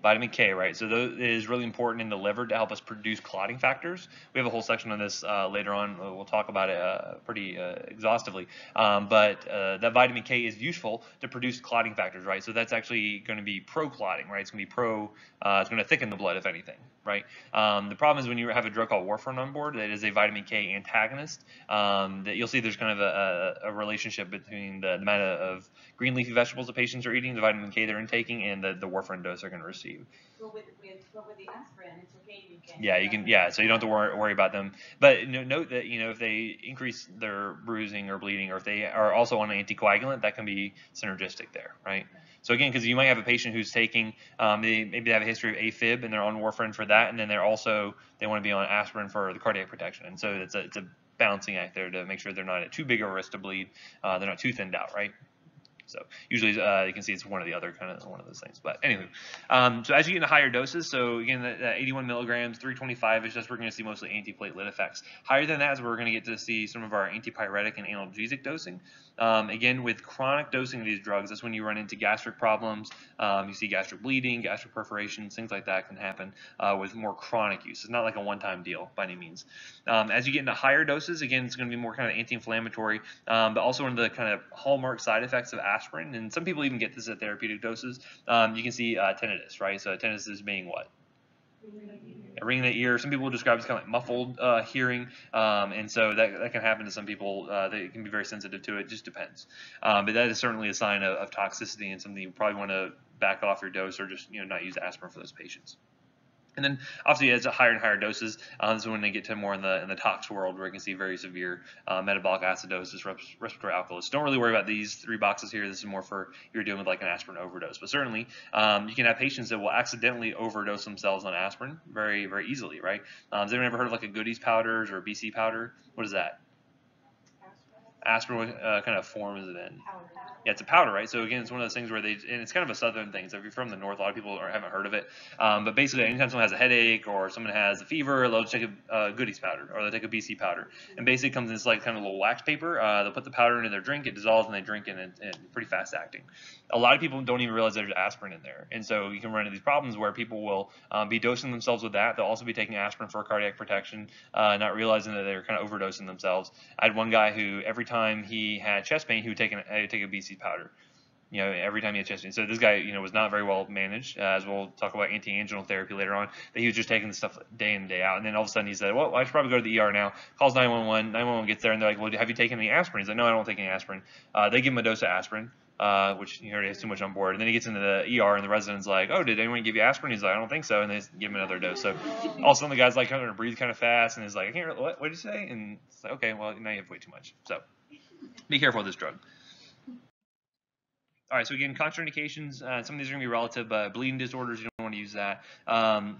Vitamin K, right? So that is really important in the liver to help us produce clotting factors. We have a whole section on this later on. We'll talk about it pretty exhaustively. But that vitamin K is useful to produce clotting factors, right? So that's actually going to be pro-clotting, right? It's going to be it's going to thicken the blood, if anything, right? The problem is when you have a drug called warfarin on board, that is a vitamin K antagonist, that you'll see there's kind of a relationship between the amount of green leafy vegetables the patients are eating, the vitamin K they're intaking, and the warfarin dose they're going to receive. So with the aspirin, it's okay. You can. Yeah, you can. Yeah, so you don't have to worry about them. But note that if they increase their bruising or bleeding, or if they are also on an anticoagulant, that can be synergistic there, right? So again, because you might have a patient who's taking, maybe they have a history of AFib and they're on warfarin for that, and then they want to be on aspirin for the cardiac protection, and so it's a balancing act there to make sure they're not at too big of a risk to bleed, they're not too thinned out, right? So usually you can see it's one or the other, kind of one of those things. But anyway, so as you get into higher doses, so again, that 81 milligrams, 325-ish, that's where we're going to see mostly antiplatelet effects. Higher than that is where we're going to get to see some of our antipyretic and analgesic dosing. Again, with chronic dosing of these drugs, that's when you run into gastric problems. You see gastric bleeding, gastric perforations, things like that can happen with more chronic use. It's not like a one-time deal by any means. As you get into higher doses, again, it's going to be more kind of anti-inflammatory, but also one of the kind of hallmark side effects of aspirin, and some people even get this at therapeutic doses. You can see tinnitus, right? So tinnitus is being what? A ring in the ear. Some people describe it as kind of like muffled hearing, and so that can happen to some people. They can be very sensitive to it. It just depends. But that is certainly a sign of toxicity and something you probably want to back off your dose or just not use aspirin for those patients. And then obviously as higher and higher doses, this is when they get to more in the tox world where you can see very severe metabolic acidosis, respiratory alkalosis. Don't really worry about these 3 boxes here. This is more for you're dealing with like an aspirin overdose. But certainly you can have patients that will accidentally overdose themselves on aspirin very, very easily, right? Has anyone ever heard of like a Goodies powders or a BC powder? What is that? Aspirin, what kind of form is it in? Yeah, it's a powder, right? So again, it's one of those things where and it's kind of a southern thing. So if you're from the north, a lot of people haven't heard of it. But basically, anytime someone has a headache or someone has a fever, they'll take a Goodies powder or they'll take a BC powder. And basically, it comes in this like kind of little wax paper. They'll put the powder into their drink, it dissolves, and they drink it, and pretty fast acting. A lot of people don't even realize there's aspirin in there, and so you can run into these problems where people will be dosing themselves with that. They'll also be taking aspirin for cardiac protection, not realizing that they're kind of overdosing themselves. I had one guy who every time he had chest pain, he would take a BC powder. Every time he had chest pain. So this guy, was not very well managed, as we'll talk about anti-anginal therapy later on, that he was just taking the stuff day in and day out. And then all of a sudden he said, well, I should probably go to the ER now. Calls 911. 911 gets there, and they're like, well, have you taken any aspirin? He's like, no, I don't take any aspirin. They give him a dose of aspirin, which he already has too much on board. And then he gets into the ER, and the resident's like, oh, did anyone give you aspirin? He's like, I don't think so. And they give him another dose. So all of a sudden the guy's like kind of breathe kind of fast, and he's like, I can't, what did you say? And it's like, okay, well, now you have way too much. So be careful with this drug. All right, so again, contraindications, some of these are going to be relative, but bleeding disorders, you don't want to use that.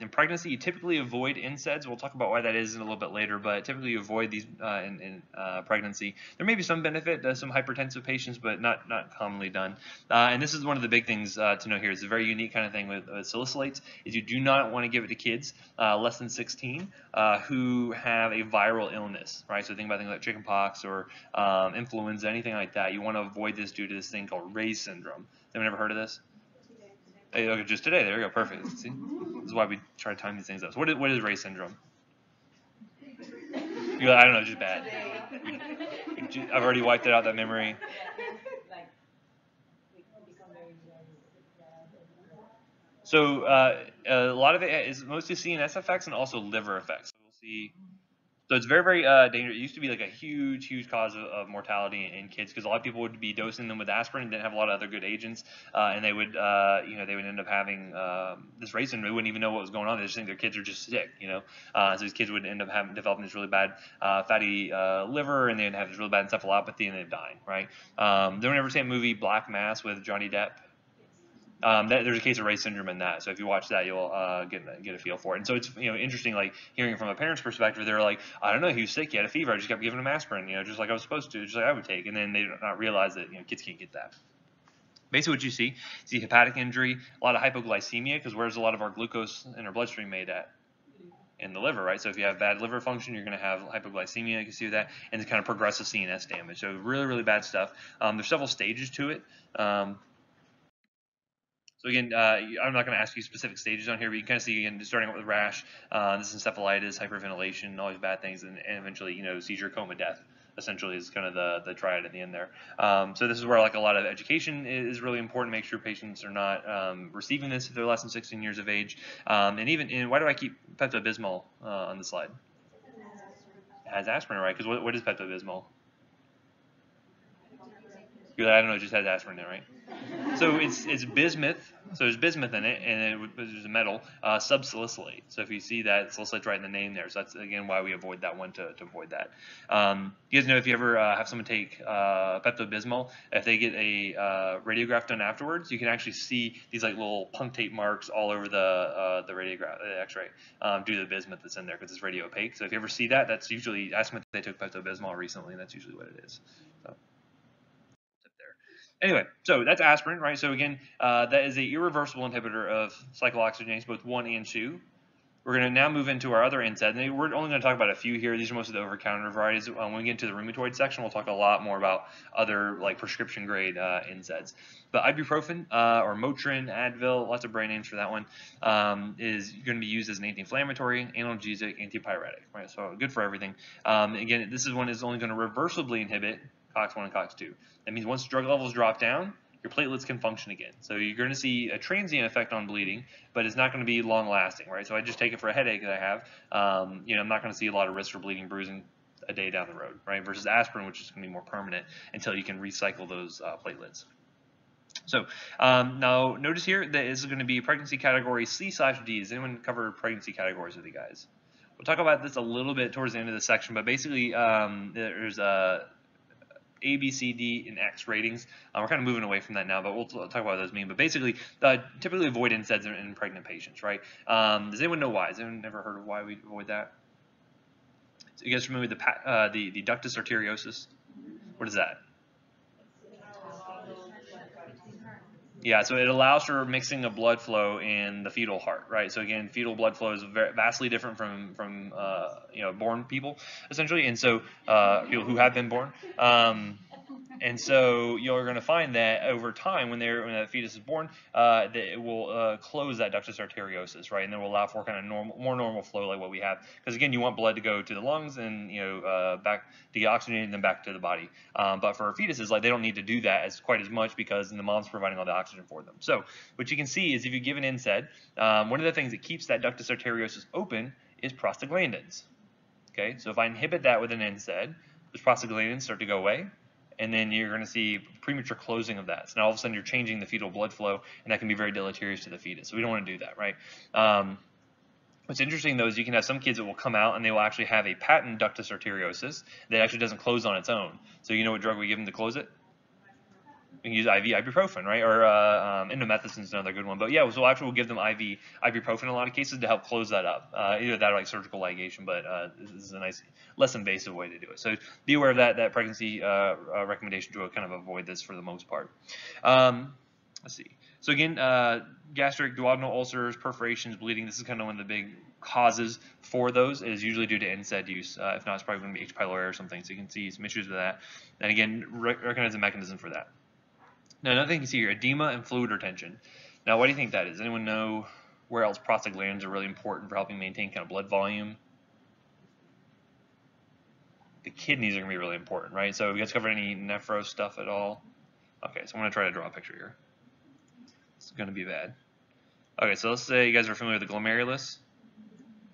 In pregnancy, you typically avoid NSAIDs. We'll talk about why that is in a little bit later, but typically you avoid these in pregnancy. There may be some benefit to some hypertensive patients, but not commonly done. And this is one of the big things to know here. It's a very unique kind of thing with salicylates, is you do not want to give it to kids less than 16 who have a viral illness, right? So think about things like chickenpox or influenza, anything like that. You want to avoid this due to this thing called Reye syndrome. Anyone ever heard of this? Hey, okay, just today. There we go. Perfect. See? This is why we try to time these things up. So what is Reye syndrome? You're like, I don't know, just bad. I've already wiped it out, that memory. So a lot of it is mostly CNS effects and also liver effects. So we'll see. So it's very, very dangerous. It used to be like a huge, huge cause of mortality in kids because a lot of people would be dosing them with aspirin and didn't have a lot of other good agents, and they would, they would end up having this Reye syndrome. They wouldn't even know what was going on. They just think their kids are just sick, So these kids would end up developing this really bad fatty liver, and they'd have this really bad encephalopathy, and they'd die, right? Don't ever see a movie Black Mass with Johnny Depp? There's a case of Reye syndrome in that, so if you watch that, you'll get a feel for it. And so it's interesting, like hearing from a parent's perspective. They're like, I don't know, he was sick, he had a fever, I just kept giving him aspirin, just like I was supposed to, just like I would take, and then they do not realize that kids can't get that. Basically, what you see hepatic injury, a lot of hypoglycemia, because where's a lot of our glucose in our bloodstream made at? In the liver, right? So if you have bad liver function, you're going to have hypoglycemia. You can see that, and it's kind of progressive CNS damage. So really, really bad stuff. There's several stages to it. So again, I'm not going to ask you specific stages on here, but you can kind of see, again, starting with rash, this is encephalitis, hyperventilation, all these bad things, and eventually, seizure, coma, death, essentially is kind of the triad at the end there. So this is where like a lot of education is really important. Make sure patients are not receiving this if they're less than 16 years of age. And why do I keep Pepto-Bismol on the slide? It has aspirin, right? Because what is Pepto-Bismol? You're like, I don't know, it just has aspirin in it, right? So it's bismuth. So there's bismuth in it, and there's a metal, subsalicylate. So if you see that, salicylate's right in the name there. So that's, again, why we avoid that one, to avoid that. You guys know if you ever have someone take Pepto-Bismol, if they get a radiograph done afterwards, you can actually see these like little punctate marks all over the radiograph, the X-ray, due to the bismuth that's in there because it's radio opaque. So if you ever see that, that's usually, ask them if they took Pepto-Bismol recently, and that's usually what it is. So. Anyway, so that's aspirin, right? So again, that is an irreversible inhibitor of cyclooxygenase, both 1 and 2. We're going to now move into our other NSAIDs. And we're only going to talk about a few here. These are most of the over-counter varieties. When we get into the rheumatoid section, we'll talk a lot more about other like prescription-grade NSAIDs. But ibuprofen or Motrin, Advil, lots of brand names for that one, is going to be used as an anti-inflammatory, analgesic, antipyretic. Right? So good for everything. Again, this one is only going to reversibly inhibit COX-1 and COX-2. That means once drug levels drop down, your platelets can function again. So you're going to see a transient effect on bleeding, but it's not going to be long lasting, right? So I just take it for a headache that I have. I'm not going to see a lot of risk for bleeding, bruising a day down the road, right? Versus aspirin, which is going to be more permanent until you can recycle those platelets. So now notice here that this is going to be pregnancy category C/D. Does anyone cover pregnancy categories with you guys? We'll talk about this a little bit towards the end of the section, but basically there's A, B, C, D, and X ratings. We're kind of moving away from that now, but we'll talk about what those mean. But basically, typically avoid NSAIDs in pregnant patients, right? Does anyone know why? Has anyone ever heard of why we avoid that? So you guys familiar with the ductus arteriosus? What is that? Yeah, so it allows for mixing of blood flow in the fetal heart, right? So again, fetal blood flow is vastly different from born people, essentially, and so people who have been born. And so you're going to find that over time, when that fetus is born, that it will close that ductus arteriosus, right, and then will allow for kind of more normal flow like what we have. Because again, you want blood to go to the lungs and back to get oxygenated and then back to the body. But for fetuses, like they don't need to do that quite as much because the mom's providing all the oxygen for them. So what you can see is if you give an NSAID, one of the things that keeps that ductus arteriosus open is prostaglandins. Okay, so if I inhibit that with an NSAID, those prostaglandins start to go away. And then you're going to see premature closing of that. So now all of a sudden you're changing the fetal blood flow, and that can be very deleterious to the fetus. So we don't want to do that, right? What's interesting, though, is you can have some kids that will come out and they will actually have a patent ductus arteriosus that actually doesn't close on its own. So you know what drug we give them to close it? We can use IV ibuprofen, right? Or indomethacin is another good one. But yeah, so actually we'll give them IV ibuprofen in a lot of cases to help close that up. Either that or like surgical ligation, but this is a nice, less invasive way to do it. So be aware of that pregnancy recommendation to kind of avoid this for the most part. Let's see. So again, gastric, duodenal ulcers, perforations, bleeding, this is kind of one of the big causes for those. It is usually due to NSAID use. If not, it's probably going to be H. pylori or something. So you can see some issues with that. And again, recognize the mechanism for that. Now, another thing you see here, edema and fluid retention. Now, why do you think that is? Anyone know where else prostaglandins are really important for helping maintain kind of blood volume? The kidneys are going to be really important, right? So, have you guys covered any nephro stuff at all? Okay, so I'm going to try to draw a picture here. It's going to be bad. Okay, so let's say you guys are familiar with the glomerulus.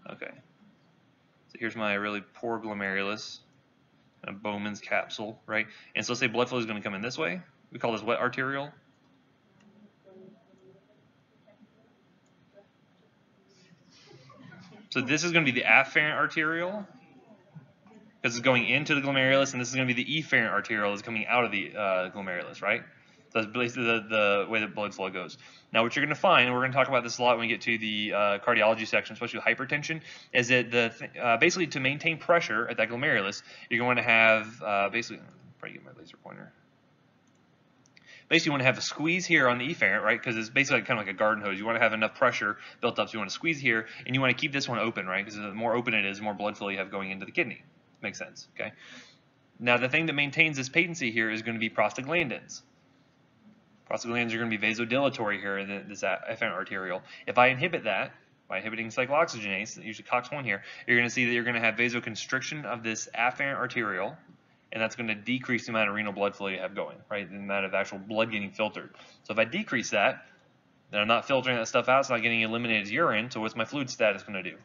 Okay. So here's my really poor glomerulus, kind of Bowman's capsule, right? And so let's say blood flow is going to come in this way. We call this what arterial? So this is going to be the afferent arterial because it's going into the glomerulus, and this is going to be the efferent arterial that's coming out of the glomerulus, right? So that's basically the way that blood flow goes. Now, what you're going to find, and we're going to talk about this a lot when we get to the cardiology section, especially with hypertension, is that basically to maintain pressure at that glomerulus, you're going to have basically, probably get my laser pointer. Basically, you want to have a squeeze here on the efferent, right? Because it's basically kind of like a garden hose. You want to have enough pressure built up, so you want to squeeze here, and you want to keep this one open, right? Because the more open it is, the more blood flow you have going into the kidney. Makes sense, okay? Now, the thing that maintains this patency here is going to be prostaglandins. Prostaglandins are going to be vasodilatory here in this afferent arterial. If I inhibit that, by inhibiting cyclooxygenase, usually COX-1 here, you're going to see that you're going to have vasoconstriction of this afferent arterial, and that's going to decrease the amount of renal blood flow you have going, right? The amount of actual blood getting filtered. So if I decrease that, then I'm not filtering that stuff out, it's not getting eliminated as urine, so what's my fluid status going to do?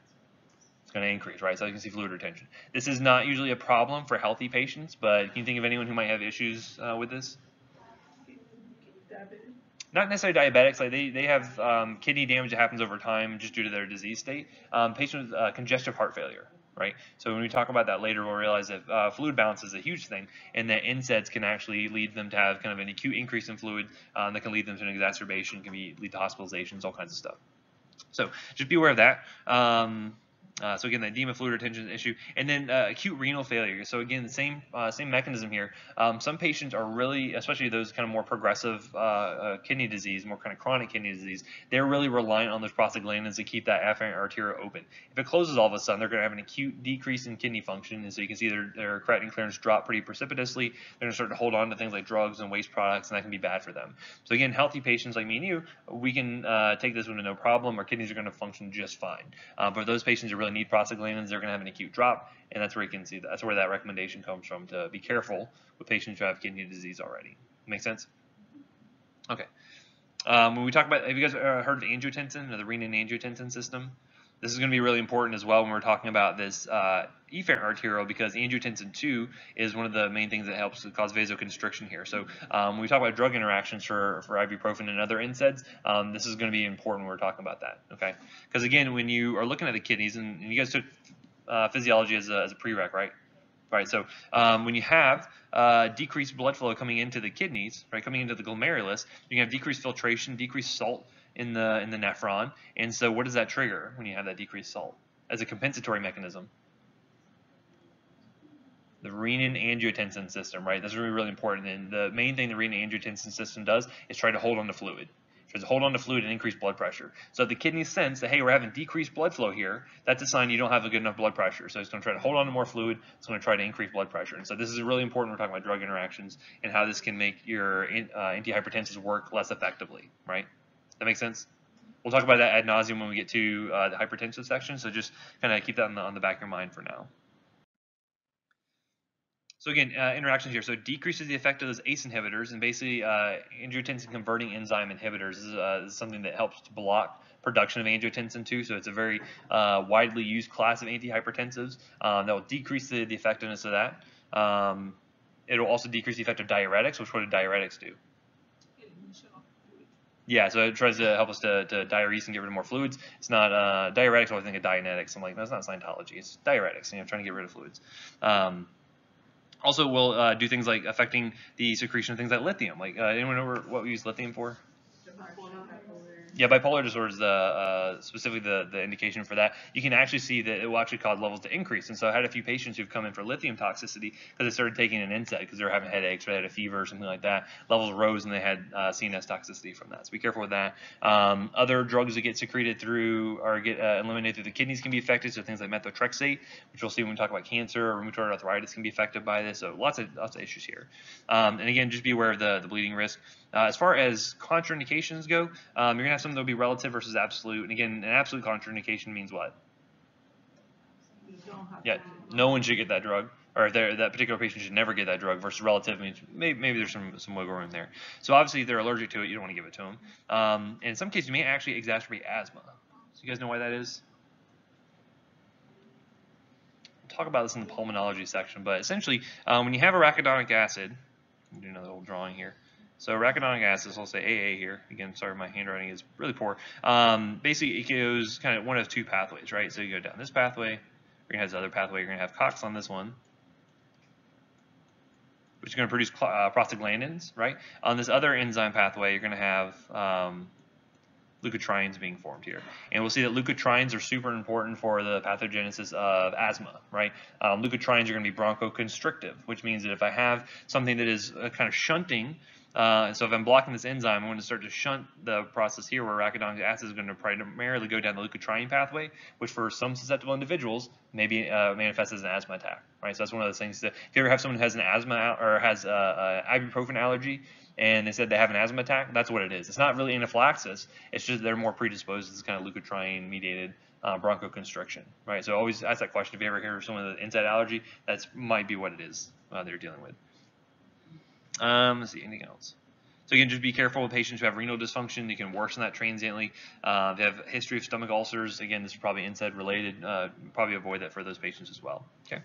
It's going to increase, right? So you can see fluid retention. This is not usually a problem for healthy patients, but can you think of anyone who might have issues with this? Not necessarily diabetics. Like they have kidney damage that happens over time just due to their disease state. Patients with congestive heart failure. Right, so when we talk about that later, we'll realize that fluid balance is a huge thing, and that NSAIDs can actually lead them to have kind of an acute increase in fluid that can lead them to an exacerbation, can lead to hospitalizations, all kinds of stuff. So just be aware of that. So again, the edema, fluid retention issue, and then acute renal failure. So again, the same mechanism here. Some patients are really, especially those kind of more progressive kidney disease, more kind of chronic kidney disease, they're really reliant on those prostaglandins to keep that afferent arteria open. If it closes all of a sudden, they're going to have an acute decrease in kidney function, and so you can see their creatinine clearance drop pretty precipitously. They're going to start to hold on to things like drugs and waste products, and that can be bad for them. So again, healthy patients like me and you, we can take this one with no problem. Our kidneys are going to function just fine. But those patients who really need prostaglandins, they're going to have an acute drop, and that's where you can see that. That's where that recommendation comes from, to be careful with patients who have kidney disease already. Make sense? Okay. When we talk about, have you guys heard of angiotensin, or the renin-angiotensin system? This is going to be really important as well when we're talking about this efferent arterial, because angiotensin 2 is one of the main things that helps to cause vasoconstriction here. So when we talk about drug interactions for ibuprofen and other NSAIDs, this is going to be important when we're talking about that. Okay? Because again, when you are looking at the kidneys, and you guys took physiology as a prereq, right? Right. So when you have decreased blood flow coming into the kidneys, right, coming into the glomerulus, you can have decreased filtration, decreased salt in the nephron, and so what does that trigger when you have that decreased salt as a compensatory mechanism? The renin-angiotensin system, right? That's really, really important. And the main thing the renin-angiotensin system does is try to hold on to fluid. It tries to hold on to fluid and increase blood pressure. So if the kidneys sense that, hey, we're having decreased blood flow here, that's a sign you don't have a good enough blood pressure. So it's going to try to hold on to more fluid. It's going to try to increase blood pressure. And so this is really important when we're talking about drug interactions and how this can make your antihypertensives work less effectively, right? That makes sense? We'll talk about that ad nauseum when we get to the hypertensive section, so just kind of keep that on the back of your mind for now. So again, interactions here. So it decreases the effect of those ACE inhibitors, and basically angiotensin converting enzyme inhibitors is something that helps to block production of angiotensin 2. So it's a very widely used class of antihypertensives that will decrease the effectiveness of that. It'll also decrease the effect of diuretics, which what do diuretics do? Yeah, so it tries to help us to diurese and get rid of more fluids. It's not diuretics. I always think of Dianetics. I'm like, that's not Scientology. It's diuretics. You know, trying to get rid of fluids. Also, we'll do things like affecting the secretion of things like lithium. Like, anyone know what we use lithium for? Yeah, bipolar disorders, specifically the indication for that. You can actually see that it will actually cause levels to increase. And so I had a few patients who've come in for lithium toxicity because they started taking an NSAID because they were having headaches or they had a fever or something like that. Levels rose and they had CNS toxicity from that. So be careful with that. Other drugs that get secreted through or get eliminated through the kidneys can be affected. So things like methotrexate, which we'll see when we talk about cancer, or rheumatoid arthritis can be affected by this. So lots of issues here. And again, just be aware of the bleeding risk. As far as contraindications go, you're going to have some that will be relative versus absolute. And again, an absolute contraindication means what? Yeah, no one should get that drug, or that particular patient should never get that drug, versus relative means maybe there's some wiggle room there. So obviously, if they're allergic to it, you don't want to give it to them. And in some cases, you may actually exacerbate asthma. So you guys know why that is? We'll talk about this in the pulmonology section, but essentially, when you have arachidonic acid, I'll do another little drawing here. So arachidonic acid, so I'll say AA here. Again, sorry, my handwriting is really poor. Basically, it goes kind of one of two pathways, right? So you go down this pathway, you're going to have this other pathway, you're going to have COX on this one, which is going to produce prostaglandins, right? On this other enzyme pathway, you're going to have leukotrienes being formed here. And we'll see that leukotrienes are super important for the pathogenesis of asthma, right? Leukotrienes are going to be bronchoconstrictive, which means that if I have something that is kind of shunting, so if I'm blocking this enzyme, I'm going to start to shunt the process here where arachidonic acid is going to primarily go down the leukotriene pathway, which for some susceptible individuals maybe manifests as an asthma attack, right? So that's one of those things that if you ever have someone who has an asthma or has ibuprofen allergy, and they said they have an asthma attack, that's what it is. It's not really anaphylaxis. It's just they're more predisposed to this kind of leukotriene-mediated bronchoconstriction, right? So always ask that question if you ever hear of someone with an NSAID allergy. That might be what it is they're dealing with. Let's see, anything else? So again, just be careful with patients who have renal dysfunction. You can worsen that transiently. If they have a history of stomach ulcers, again, this is probably NSAID related. Probably avoid that for those patients as well. Okay.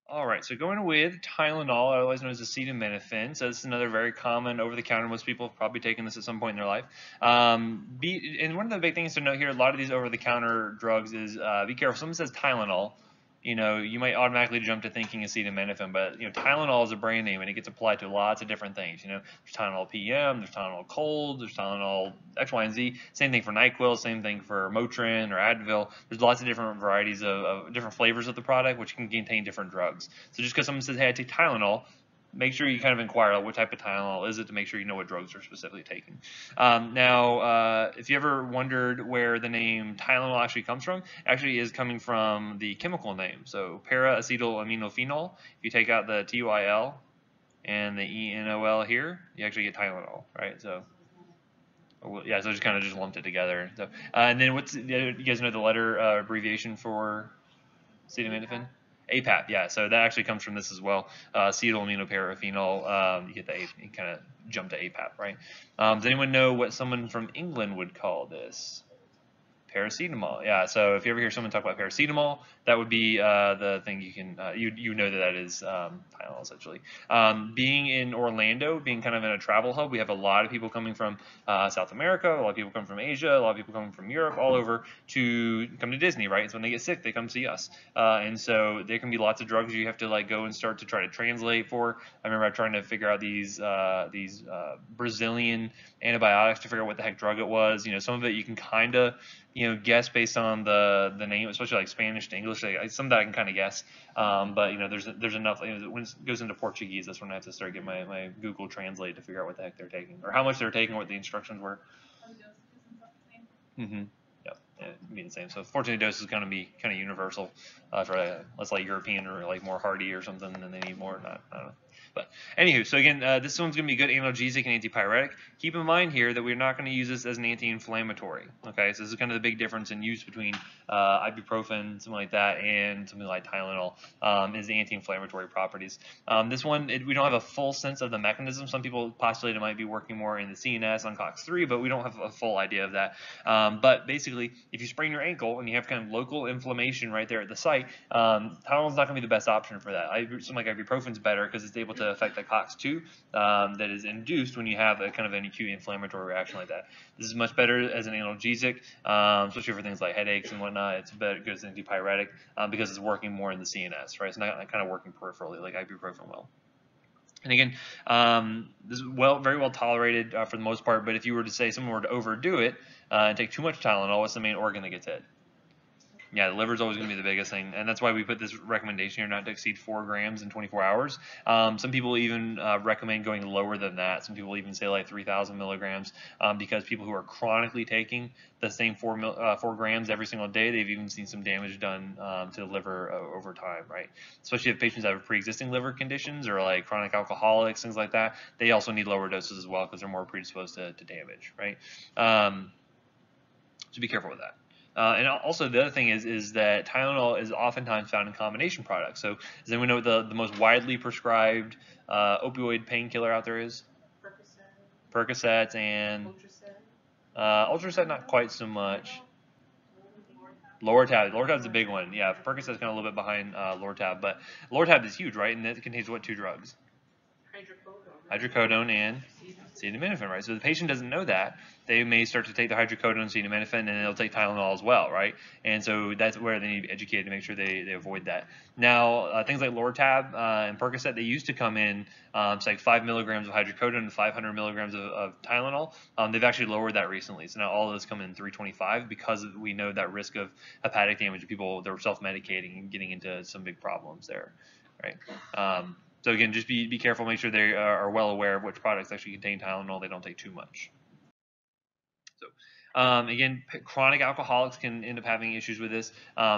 All right, so going with Tylenol, otherwise known as Acetaminophen. So this is another very common over-the-counter. Most people have probably taken this at some point in their life. And one of the big things to note here, a lot of these over-the-counter drugs is be careful. If someone says Tylenol, you might automatically jump to thinking acetaminophen, but Tylenol is a brand name and it gets applied to lots of different things. There's Tylenol PM, there's Tylenol cold, there's Tylenol X, Y, and Z. Same thing for NyQuil, same thing for Motrin or Advil. There's lots of different varieties of different flavors of the product, which can contain different drugs. So just because someone says, hey, I take Tylenol, make sure you kind of inquire what type of Tylenol is it to make sure you know what drugs are specifically taken. Now, if you ever wondered where the name Tylenol actually comes from, it actually is coming from the chemical name. So para-acetylaminophenol. If you take out the TYL and the ENOL here, you actually get Tylenol, right? So yeah, so just kind of just lumped it together. So and then you guys know the letter abbreviation for acetaminophen? APAP, yeah, so that actually comes from this as well. Acetylaminoparaffenol, you get the A, you kind of jump to APAP, right? Does anyone know what someone from England would call this? Paracetamol, yeah. So if you ever hear someone talk about paracetamol, that would be the thing you can you know that is Tylenol essentially. Being in Orlando, being kind of in a travel hub, we have a lot of people coming from South America, a lot of people come from Asia, a lot of people coming from Europe, all over to come to Disney, right? So when they get sick, they come see us, and so there can be lots of drugs you have to like go and start to try to translate for. I remember trying to figure out these Brazilian antibiotics to figure out what the heck drug it was. Some of it you can kind of guess based on the name, especially like Spanish to English. Some of that I can kind of guess, but there's enough. When it goes into Portuguese, that's when I have to start getting my Google Translate to figure out what the heck they're taking or how much they're taking, what the instructions were. Mm-hmm. Yeah, it'd be the same. So 14 doses is going to be kind of universal for let's like European or like more hardy or something, and they need more. I don't know. But anywho, so again, this one's going to be a good analgesic and antipyretic. Keep in mind here that we're not going to use this as an anti-inflammatory. Okay, so this is kind of the big difference in use between ibuprofen, something like that, and something like Tylenol, is the anti-inflammatory properties. This one, we don't have a full sense of the mechanism. Some people postulate it might be working more in the CNS on COX-3, but we don't have a full idea of that. But basically, if you sprain your ankle and you have kind of local inflammation right there at the site, Tylenol's not going to be the best option for that. Something like ibuprofen's better because it's able to affect the COX-2 that is induced when you have a kind of an acute inflammatory reaction like that. This is much better as an analgesic, especially for things like headaches and whatnot. It's better, good as an antipyretic because it's working more in the CNS, right? It's not kind of working peripherally like ibuprofen will. And again, this is very well tolerated for the most part, but if you were to say someone were to overdo it and take too much Tylenol, what's the main organ that gets hit? Yeah, the liver is always going to be the biggest thing, and that's why we put this recommendation here not to exceed 4 grams in 24 hours. Some people even recommend going lower than that. Some people even say like 3,000 milligrams because people who are chronically taking the same 4 grams every single day, they've even seen some damage done to the liver over time, right? Especially if patients have pre-existing liver conditions or like chronic alcoholics, things like that, they also need lower doses as well because they're more predisposed to damage, right? So be careful with that. And also the other thing is that Tylenol is oftentimes found in combination products. So does anyone know what the most widely prescribed opioid painkiller out there is? Percocet and Ultracet, not quite so much. Lortab. Lortab's a big one. Yeah, Percocet's kind of a little bit behind Lortab, but Lortab is huge, right? And that contains what 2 drugs? Hydrocodone and acetaminophen, right? So the patient doesn't know that. They may start to take the hydrocodone, acetaminophen, and then they'll take Tylenol as well, right? And so that's where they need to be educated to make sure they avoid that. Now, things like Lortab and Percocet, they used to come in it's like 5 milligrams of hydrocodone and 500 milligrams of Tylenol. They've actually lowered that recently. So now all of those come in 325 because we know that risk of hepatic damage. People, they're self-medicating and getting into some big problems there, right? So again, just be careful. Make sure they are well aware of which products actually contain Tylenol. They don't take too much. So again, chronic alcoholics can end up having issues with this.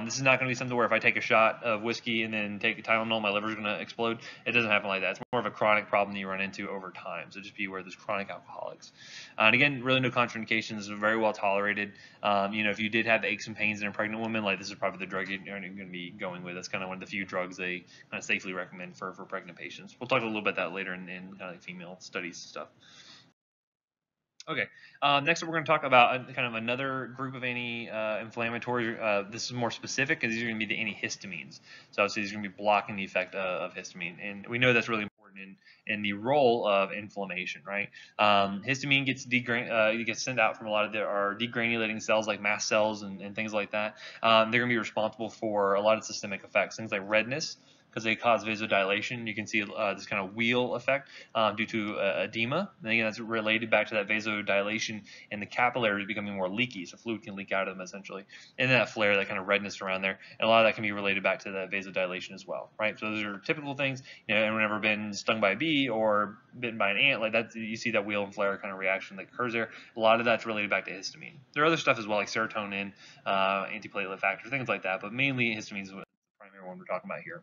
This is not going to be something where if I take a shot of whiskey and then take a Tylenol, my liver is going to explode. It doesn't happen like that. It's more of a chronic problem that you run into over time. So just be aware of those chronic alcoholics. And again, really no contraindications. Very well tolerated. If you did have aches and pains in a pregnant woman, like this is probably the drug you're going to be going with. That's kind of one of the few drugs they kind of safely recommend for pregnant patients. We'll talk a little bit about that later in kind of like female studies stuff. Okay, next we're going to talk about kind of another group of anti-inflammatories. This is more specific because these are going to be the antihistamines. So obviously these are going to be blocking the effect of histamine. And we know that's really important important in the role of inflammation, right? Histamine gets sent out from a lot of our degranulating cells like mast cells and things like that. They're going to be responsible for a lot of systemic effects, things like redness, because they cause vasodilation. You can see this kind of wheel effect due to edema. And again, that's related back to that vasodilation and the capillaries becoming more leaky, so fluid can leak out of them essentially. And that flare, that kind of redness around there, and a lot of that can be related back to that vasodilation as well, right? So those are typical things. Anyone ever been stung by a bee or bitten by an ant, like that, you see that wheel and flare kind of reaction that occurs there. A lot of that's related back to histamine. There are other stuff as well, like serotonin, antiplatelet factor, things like that, but mainly histamine is the primary one we're talking about here.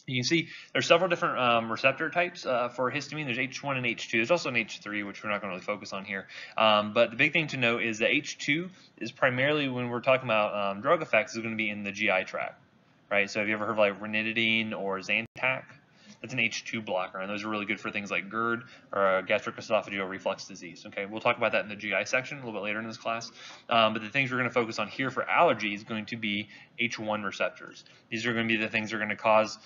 You can see there's several different receptor types for histamine. There's H1 and H2. There's also an H3, which we're not going to really focus on here. But the big thing to note is that H2 is primarily, when we're talking about drug effects, is going to be in the GI tract, right? So have you ever heard of like ranitidine or Zantac? That's an H2 blocker, and those are really good for things like GERD or gastric esophageal reflux disease. Okay, we'll talk about that in the GI section a little bit later in this class. But the things we're going to focus on here for allergy is going to be H1 receptors. These are going to be the things that are going to cause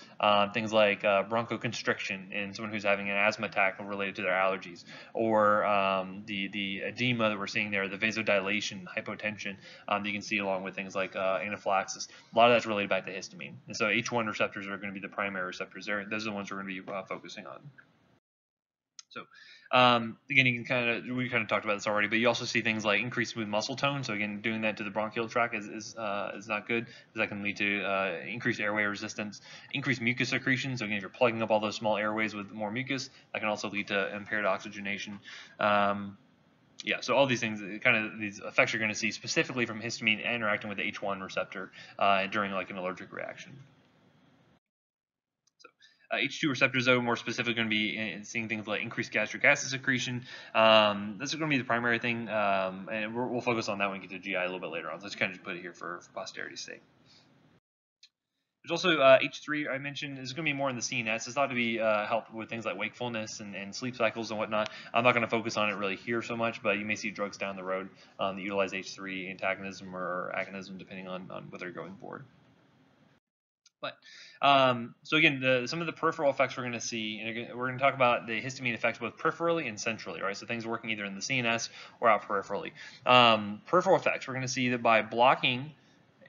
things like bronchoconstriction in someone who's having an asthma attack related to their allergies, or the edema that we're seeing there, the vasodilation, hypotension that you can see along with things like anaphylaxis. A lot of that's related back to histamine. And so H1 receptors are going to be the primary receptors there. Those are the ones we're going to be focusing on. So again, we kind of talked about this already, but you also see things like increased smooth muscle tone. So again, doing that to the bronchial tract is not good, because that can lead to increased airway resistance, increased mucus secretion. So again, if you're plugging up all those small airways with more mucus, that can also lead to impaired oxygenation. Yeah, so all these things, these effects you're going to see specifically from histamine interacting with the H1 receptor during like an allergic reaction. H2 receptors, though, more specifically going to be seeing things like increased gastric acid secretion. This is going to be the primary thing, and we'll focus on that when we get to GI a little bit later on. So let's kind of just put it here for posterity's sake. There's also H3 I mentioned is going to be more in the CNS. It's thought to be help with things like wakefulness and sleep cycles and whatnot. I'm not going to focus on it really here so much, but you may see drugs down the road that utilize H3 antagonism or agonism depending on what they're going for. But so again, some of the peripheral effects we're going to see, and we're going to talk about the histamine effects both peripherally and centrally, right? So things working either in the CNS or out peripherally. Peripheral effects, we're going to see that by blocking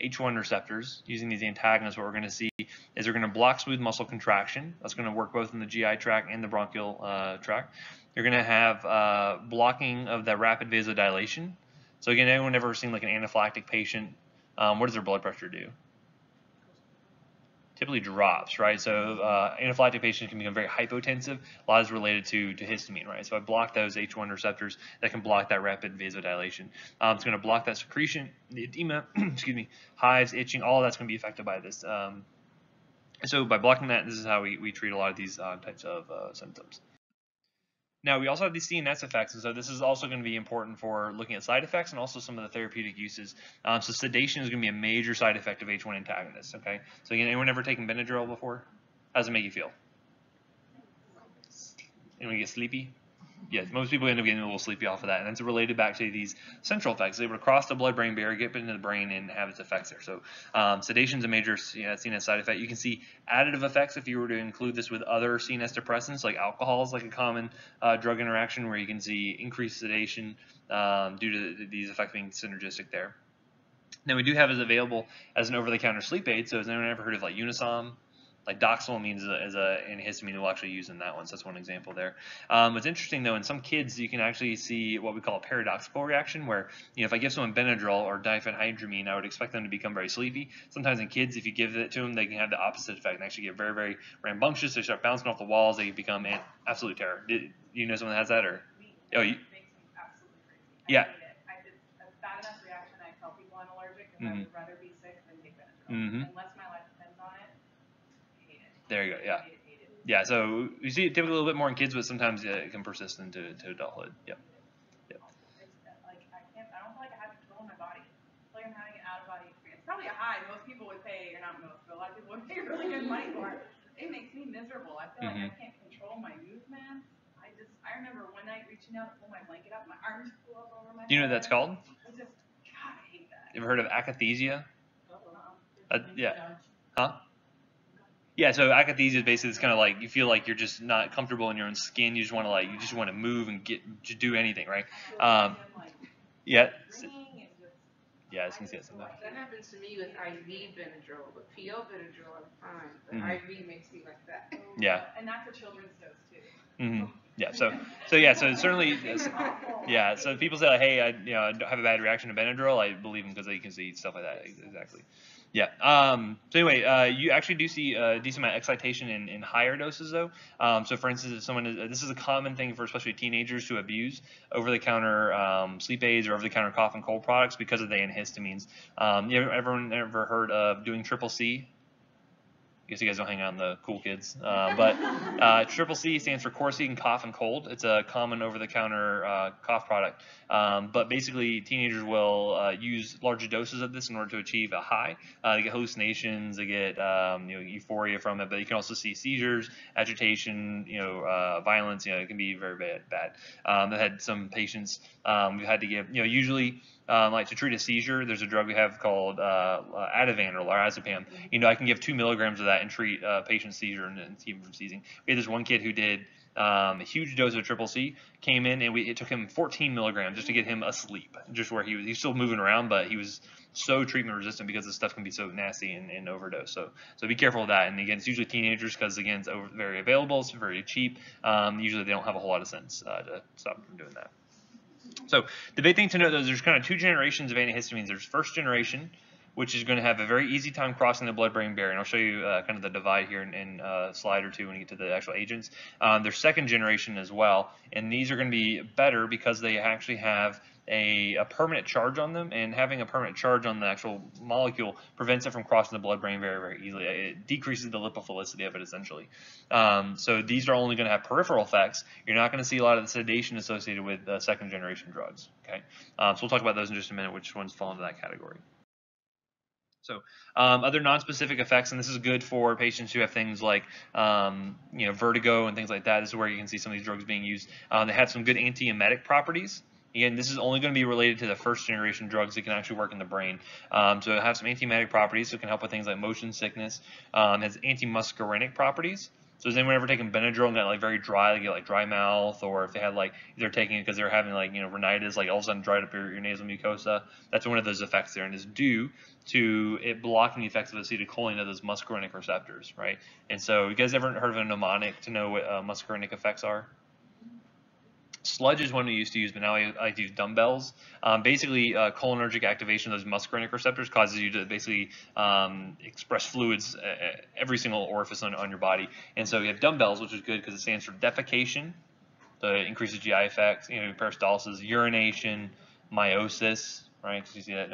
H1 receptors using these antagonists, what we're going to see is they're going to block smooth muscle contraction. That's going to work both in the GI tract and the bronchial tract. You're going to have blocking of that rapid vasodilation. So again, anyone ever seen like an anaphylactic patient? What does their blood pressure do? Typically drops, right? So anaphylactic patients can become very hypotensive. A lot is related to histamine, right? So I block those H1 receptors that can block that rapid vasodilation. It's going to block that secretion, the edema, excuse me, hives, itching, all of that's going to be affected by this. So by blocking that, this is how we treat a lot of these types of symptoms. Now, we also have these CNS effects, and so this is also going to be important for looking at side effects and also some of the therapeutic uses. So sedation is going to be a major side effect of H1 antagonists, okay? So again, anyone ever taken Benadryl before? How does it make you feel? Anyone get sleepy? Yes, most people end up getting a little sleepy off of that, and it's related back to these central effects. They would cross the blood-brain barrier, get into the brain, and have its effects there. So sedation is a major CNS side effect. You can see additive effects if you were to include this with other CNS depressants, like alcohol is like a common drug interaction where you can see increased sedation due to these effects being synergistic there. Now we do have it available as an over-the-counter sleep aid. So has anyone ever heard of like Unisom? Like doxylamine is an antihistamine that we'll actually use in that one, so that's one example there. What's interesting though, in some kids you can actually see what we call a paradoxical reaction, where if I give someone Benadryl or diphenhydramine, I would expect them to become very sleepy. Sometimes in kids, if you give it to them, they can have the opposite effect and actually get very, very rambunctious. They start bouncing off the walls. They become an absolute terror. Do you know someone that has that, or? Oh, you? It makes me absolutely crazy. Yeah. It's a bad enough reaction. I tell people I'm allergic, because I would rather be sick than take Benadryl. Unless my life depends on it. There you go, yeah. Yeah, so you see it typically a little bit more in kids, but sometimes it can persist into adulthood. Yep. Like, I don't feel like I have control of my body. It's like I'm having an out-of-body experience. Probably a high. Most people would pay, or not most, but a lot of people would pay really good money for it. It makes me miserable. I feel like I can't control my movements. I remember one night reaching out to pull my blanket up, my arms flew up over my head. Do you know what that's called? God, I hate that. You ever heard of akathisia? Yeah. Huh? Yeah, so akathisia is basically it's kind of like you feel like you're just not comfortable in your own skin. You just want to move and just do anything, right? Yeah. Yeah, I was gonna say something. That happens to me with IV Benadryl, but PO Benadryl I'm fine, but IV makes me like that. Yeah. And that's a children's dose too. Mm-hmm. Yeah. So certainly, yeah. So people say like, hey, I don't have a bad reaction to Benadryl. I believe them because they can see stuff like that. Exactly. Yeah. So anyway, you actually do see a decent amount of excitation in higher doses, though. So for instance, if someone this is a common thing for especially teenagers to abuse over-the-counter sleep aids or over-the-counter cough and cold products because of the antihistamines. Everyone ever heard of doing triple C? I guess you guys don't hang out in the cool kids, but triple C stands for Corseed cough and cold. It's a common over-the-counter cough product, but basically teenagers will use larger doses of this in order to achieve a high. They get hallucinations, they get euphoria from it, but you can also see seizures, agitation, violence. It can be very bad. I've had some patients we've had to give, usually. Like to treat a seizure, there's a drug we have called Ativan or lorazepam. I can give 2 milligrams of that and treat a patient's seizure and keep him from seizing. We had this one kid who did a huge dose of triple C, came in, and it took him 14 milligrams just to get him asleep, just where he's still moving around, but he was so treatment resistant because this stuff can be so nasty and overdose. So be careful of that. And again, it's usually teenagers because again, it's very available, it's very cheap. Usually they don't have a whole lot of sense to stop them from doing that. So the big thing to note, though, is there's kind of 2 generations of antihistamines. There's first generation, which is going to have a very easy time crossing the blood-brain barrier. And I'll show you kind of the divide here in a slide or two when you get to the actual agents. There's second generation as well, and these are going to be better because they actually have a permanent charge on them, and having a permanent charge on the actual molecule prevents it from crossing the blood-brain barrier very easily. It decreases the lipophilicity of it, essentially. So these are only going to have peripheral effects. You're not going to see a lot of the sedation associated with second-generation drugs. Okay, so we'll talk about those in just a minute, which ones fall into that category. So other non-specific effects, and this is good for patients who have things like vertigo and things like that. This is where you can see some of these drugs being used. They have some good antiemetic properties. Again, this is only going to be related to the first generation drugs that can actually work in the brain. So it has some antiemetic properties, so it can help with things like motion sickness. It has antimuscarinic properties. So has anyone ever taken Benadryl and got like very dry, they get like dry mouth, or if they had like they're taking it because they're having like rhinitis, like all of a sudden dried up your nasal mucosa? That's one of those effects there, and is due to it blocking the effects of acetylcholine of those muscarinic receptors, right? And so you guys ever heard of a mnemonic to know what muscarinic effects are? Sludge is one we used to use, but now I like to use dumbbells. Basically, cholinergic activation of those muscarinic receptors causes you to basically express fluids every single orifice on your body. And so you have dumbbells, which is good because it stands for defecation, so it increases GI effects, peristalsis, urination, meiosis, right? Because you see that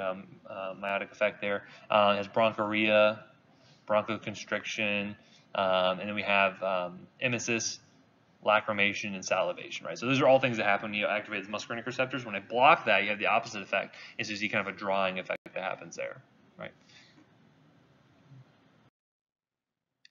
meiotic effect there. It has bronchorrhea, bronchoconstriction, and then we have emesis, lacrimation, and salivation, right? So those are all things that happen when you activate the muscarinic receptors. When I block that, you have the opposite effect. It's just kind of a drawing effect that happens there, right?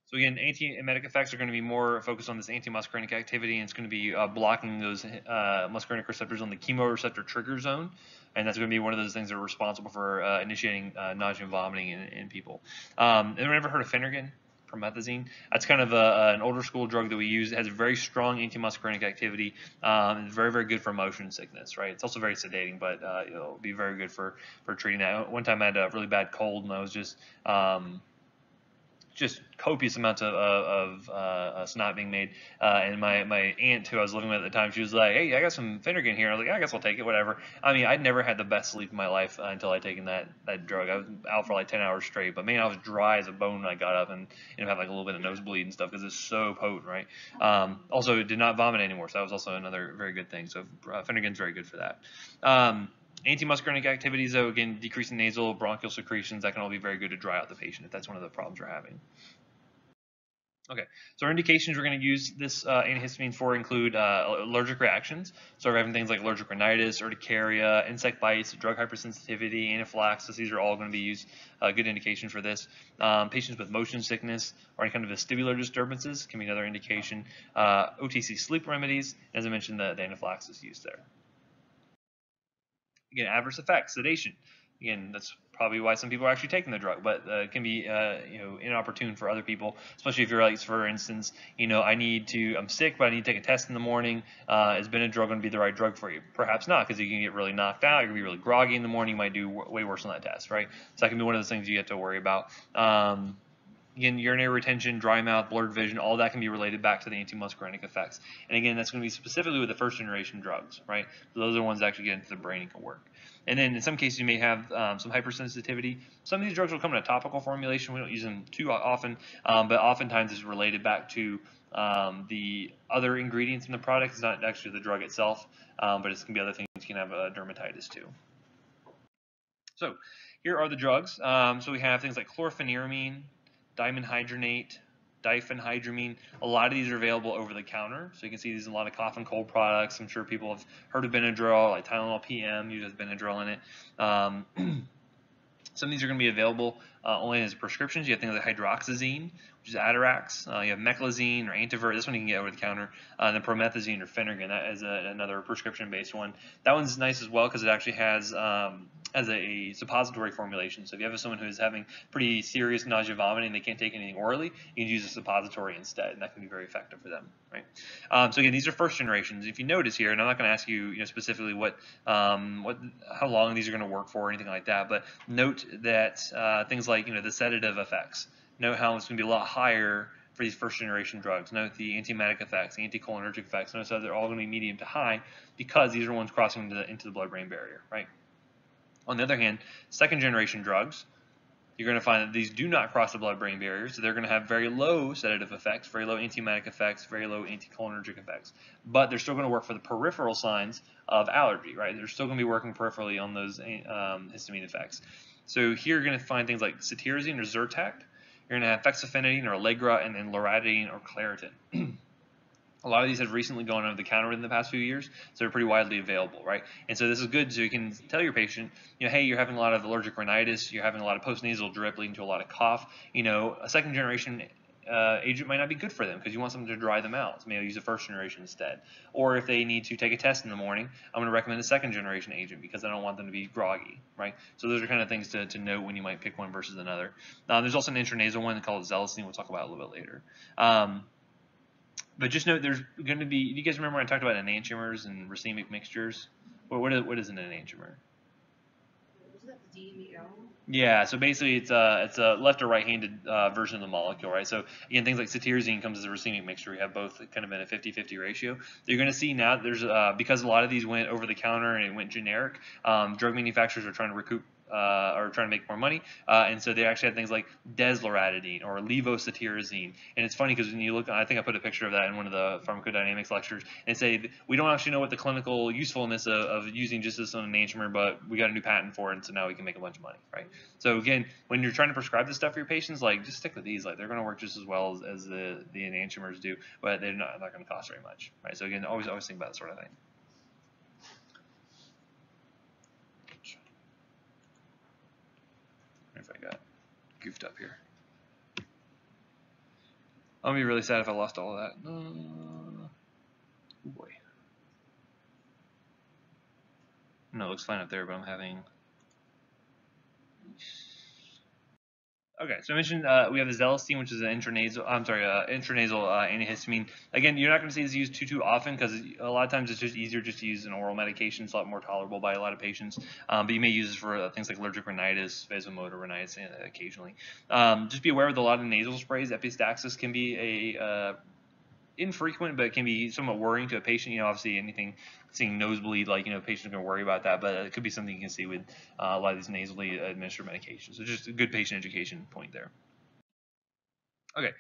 So again, antiemetic effects are going to be more focused on this antimuscarinic activity, and it's going to be blocking those muscarinic receptors on the chemoreceptor trigger zone, and that's going to be one of those things that are responsible for initiating nausea and vomiting in people. Anyone ever heard of Phenergan? Promethazine. That's kind of an older school drug that we use. It has a very strong antimuscarinic activity. It's very, very good for motion sickness, right? It's also very sedating, but it'll be very good for treating that. One time I had a really bad cold, and I was just copious amounts of snot being made. And my aunt, who I was living with at the time, she was like, "Hey, I got some Phenergan here." I was like, "I guess I'll take it, whatever." I mean, I'd never had the best sleep in my life until I'd taken that drug. I was out for like 10 hours straight, but man, I was dry as a bone when I got up and had like a little bit of nosebleed and stuff because it's so potent, right? Also, did not vomit anymore, so that was also another very good thing. So Phenergan's very good for that. Antimuscarinic activities, though, again, decreasing nasal bronchial secretions, that can all be very good to dry out the patient if that's one of the problems we're having. Okay, so our indications we're going to use this antihistamine for include allergic reactions. So we're having things like allergic rhinitis, urticaria, insect bites, drug hypersensitivity, anaphylaxis. These are all going to be used, good indication for this. Patients with motion sickness or any kind of vestibular disturbances can be another indication. OTC sleep remedies, as I mentioned, the anaphylaxis used there. Again, adverse effects, sedation. Again, that's probably why some people are actually taking the drug, but it can be inopportune for other people, especially if you're like, for instance, I'm sick, but I need to take a test in the morning. Is Benadryl going to be the right drug for you? Perhaps not, because you can get really knocked out. You're going to be really groggy in the morning. You might do way worse on that test, right? So that can be one of those things you have to worry about. Again, urinary retention, dry mouth, blurred vision, all that can be related back to the antimuscarinic effects. And again, that's going to be specifically with the first generation drugs, right? So those are the ones that actually get into the brain and can work. And then in some cases, you may have some hypersensitivity. Some of these drugs will come in a topical formulation. We don't use them too often, but oftentimes it's related back to the other ingredients in the product. It's not actually the drug itself, but it's going to be other things. You can have dermatitis too. So here are the drugs. So we have things like chlorpheniramine, dimenhydrinate, diphenhydramine. A lot of these are available over the counter. So you can see these in a lot of cough and cold products. I'm sure people have heard of Benadryl, like Tylenol PM, usually has Benadryl in it. Some of these are going to be available only as prescriptions. You have things like hydroxyzine, which is Atarax. You have meclizine or Antivir. This one you can get over the counter. And then promethazine or Phenergan. That is another prescription-based one. That one's nice as well because it actually has a suppository formulation. So if you have someone who is having pretty serious nausea, vomiting, they can't take anything orally, you can use a suppository instead, and that can be very effective for them, right? So again, these are first generations. If you notice here, and I'm not going to ask you, specifically how long these are going to work for or anything like that, but note that things like the sedative effects. Note how it's going to be a lot higher for these first generation drugs. Note the antiemetic effects, the anticholinergic effects. Notice how they're all going to be medium to high because these are ones crossing into the blood-brain barrier, right? On the other hand, second generation drugs, you're going to find that these do not cross the blood-brain barrier, so they're going to have very low sedative effects, very low antiemetic effects, very low anticholinergic effects. But they're still going to work for the peripheral signs of allergy, right? They're still going to be working peripherally on those histamine effects. So here you're going to find things like cetirizine or Zyrtec. You're going to have fexofenadine or Allegra, and then loratadine or Claritin. A lot of these have recently gone over the counter in the past few years, so they're pretty widely available, right? And so this is good, so you can tell your patient, hey, you're having a lot of allergic rhinitis, you're having a lot of postnasal drip leading to a lot of cough. A second generation agent might not be good for them because you want something to dry them out. So maybe use a first generation instead. Or if they need to take a test in the morning, I'm going to recommend a second generation agent because I don't want them to be groggy, right? So those are kind of things to note when you might pick one versus another. There's also an intranasal one called Zelicine. We'll talk about it a little bit later. But just note there's going to be, do you guys remember when I talked about enantiomers and racemic mixtures? What is an enantiomer? Isn't that the D and the L? Yeah, so basically it's a left or right-handed version of the molecule, right? So again, things like cetirizine comes as a racemic mixture. We have both kind of in a 50-50 ratio. You're going to see now there's because a lot of these went over the counter and it went generic, drug manufacturers are trying to recoup or trying to make more money, and so they actually had things like desloratadine or levocetirizine. And it's funny because when you look, I think I put a picture of that in one of the pharmacodynamics lectures, and say we don't actually know what the clinical usefulness of using just this on an enantiomer, but we got a new patent for it, and so now we can make a bunch of money, right? So again, when you're trying to prescribe this stuff for your patients, like just stick with these. Like they're going to work just as well as the enantiomers do, but they're not going to cost very much, right? So again, always think about that sort of thing. If I got goofed up here. I'm going to be really sad if I lost all of that. Oh boy. No, it looks fine up there, but I'm having... Okay, so I mentioned we have the Zelicine, which is an intranasal antihistamine. Again, you're not going to see this used too often because a lot of times it's just easier just to use an oral medication. It's a lot more tolerable by a lot of patients. But you may use this for things like allergic rhinitis, vasomotor rhinitis occasionally. Just be aware with a lot of nasal sprays, epistaxis can be infrequent, but it can be somewhat worrying to a patient. Obviously anything seeing nosebleed, patients are going to worry about that, but it could be something you can see with a lot of these nasally administered medications. So just a good patient education point there. Okay,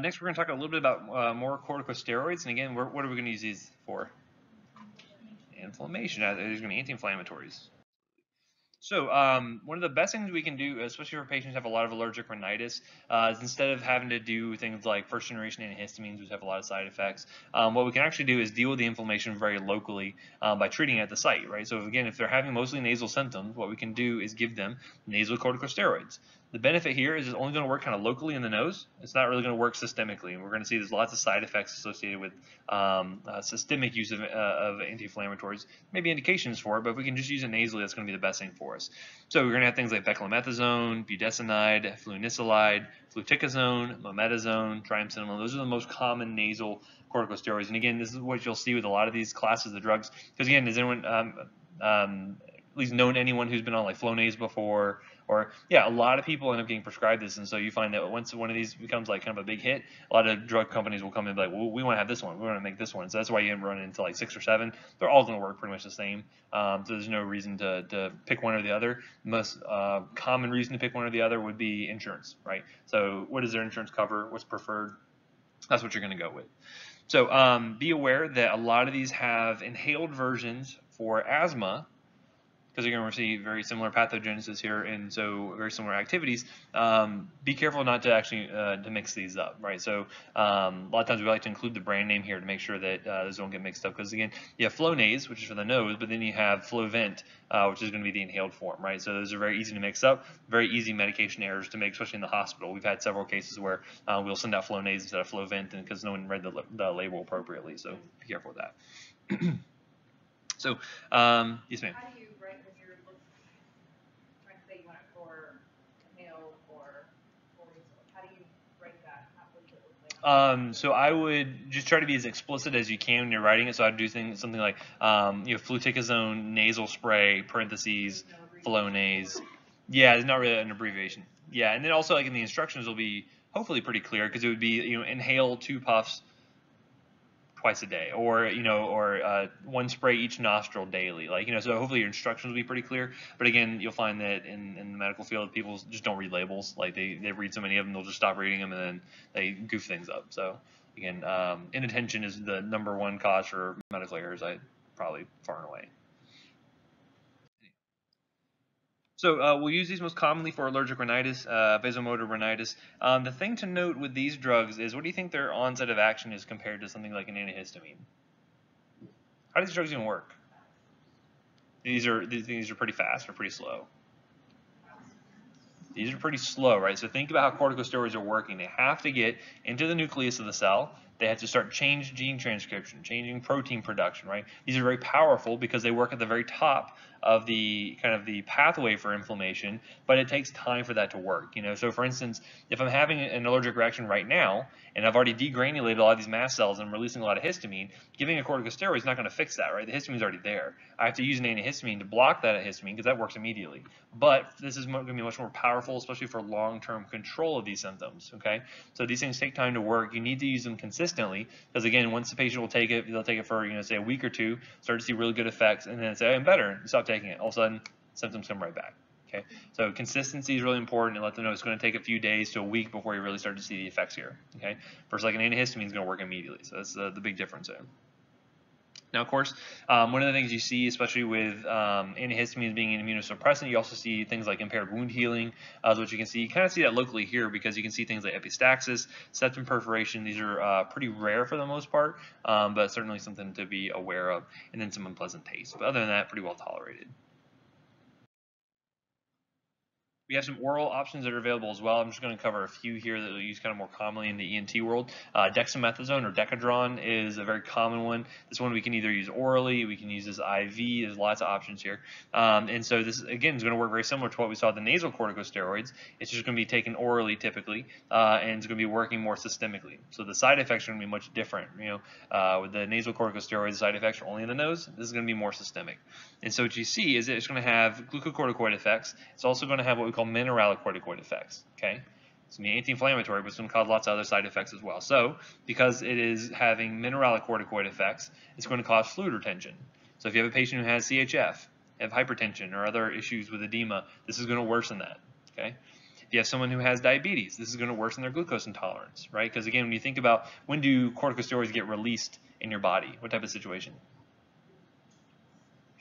next we're going to talk a little bit about more corticosteroids, and again, what are we going to use these for? Inflammation. There's going to be anti-inflammatories. So one of the best things we can do, especially for patients who have a lot of allergic rhinitis, is instead of having to do things like first generation antihistamines, which have a lot of side effects, what we can actually do is deal with the inflammation very locally by treating it at the site, right? So again, if they're having mostly nasal symptoms, what we can do is give them nasal corticosteroids. The benefit here is it's only going to work kind of locally in the nose. It's not really going to work systemically, and we're going to see there's lots of side effects associated with systemic use of anti-inflammatories. Maybe indications for it, but if we can just use it nasally, that's going to be the best thing for us. So we're going to have things like beclomethasone, budesonide, flunisolide, fluticasone, mometasone, triamcinolone. Those are the most common nasal corticosteroids. And again, this is what you'll see with a lot of these classes of drugs. Because again, has anyone at least known anyone who's been on like Flonase before? Or yeah, a lot of people end up getting prescribed this, and so you find that once one of these becomes like kind of a big hit, a lot of drug companies will come in and be like, well, we want to have this one, we want to make this one. So that's why you run into like 6 or 7. They're all going to work pretty much the same. So there's no reason to pick one or the other. The most common reason to pick one or the other would be insurance, right? So what does their insurance cover? What's preferred? That's what you're going to go with. So be aware that a lot of these have inhaled versions for asthma, because you're going to see very similar pathogenesis here, and so very similar activities. Be careful not to actually to mix these up, right? So a lot of times we like to include the brand name here to make sure that those don't get mixed up, because again, you have Flonase, which is for the nose, but then you have Flovent, which is going to be the inhaled form, right? So those are very easy to mix up, very easy medication errors to make, especially in the hospital. We've had several cases where we'll send out Flonase instead of Flovent, and because no one read the label appropriately, so be careful with that. So, yes, ma'am. How do you write when you're trying to say you want it for inhale or how do you write that? What does it look like? So I would just try to be as explicit as you can when you're writing it. So I'd do something like, fluticasone nasal spray, parentheses, Flonase. Yeah, it's not really an abbreviation. Yeah, and then also like in the instructions will be hopefully pretty clear, because it would be, inhale 2 puffs twice a day, or or 1 spray each nostril daily, so hopefully your instructions will be pretty clear. But again, you'll find that in the medical field, people just don't read labels. Like they read so many of them, they'll just stop reading them, and then they goof things up. So again, inattention is the #1 cause for medical errors, probably far and away. So we'll use these most commonly for allergic rhinitis, vasomotor rhinitis. The thing to note with these drugs is, what do you think their onset of action is compared to something like an antihistamine? How do these drugs even work? These are pretty fast or pretty slow? These are pretty slow, right? So think about how corticosteroids are working. They have to get into the nucleus of the cell. They have to start changing gene transcription, changing protein production, right? These are very powerful because they work at the very top of the kind of the pathway for inflammation, but it takes time for that to work. So for instance, if I'm having an allergic reaction right now and I've already degranulated a lot of these mast cells and I'm releasing a lot of histamine, giving a corticosteroid is not going to fix that, right? The histamine's already there. I have to use an antihistamine to block that histamine, because that works immediately. But this is going to be much more powerful, especially for long-term control of these symptoms. Okay, so these things take time to work. You need to use them consistently, because again, once the patient will take it, they'll take it for say a week or 2, start to see really good effects, and then say, I'm better, and stop taking it. All of a sudden, symptoms come right back. Okay, so consistency is really important, and let them know it's going to take a few days to a week before you really start to see the effects here. Okay, versus like an antihistamine is going to work immediately. So that's the big difference there. Now, of course, one of the things you see, especially with antihistamines being an immunosuppressant, you also see things like impaired wound healing, which you can see. You kind of see that locally here, because you can see things like epistaxis, septum perforation. These are pretty rare for the most part, but certainly something to be aware of, and then some unpleasant taste. But other than that, pretty well tolerated. We have some oral options that are available as well. I'm just going to cover a few here that we use kind of more commonly in the ENT world. Dexamethasone, or Decadron, is a very common one. This one we can either use orally, we can use as IV. There's lots of options here. And so this, again, is going to work very similar to what we saw with the nasal corticosteroids. It's just going to be taken orally typically, and it's going to be working more systemically. So the side effects are going to be much different. With the nasal corticosteroids, the side effects are only in the nose. This is going to be more systemic. And so what you see is that it's going to have glucocorticoid effects. It's also going to have what we call mineralocorticoid effects. Okay, it's going to be anti-inflammatory, but it's going to cause lots of other side effects as well. So because it is having mineralocorticoid effects, it's going to cause fluid retention. So if you have a patient who has CHF, have hypertension, or other issues with edema, this is going to worsen that. Okay, if you have someone who has diabetes, this is going to worsen their glucose intolerance, right? Because again, when you think about, when do corticosteroids get released in your body, what type of situation?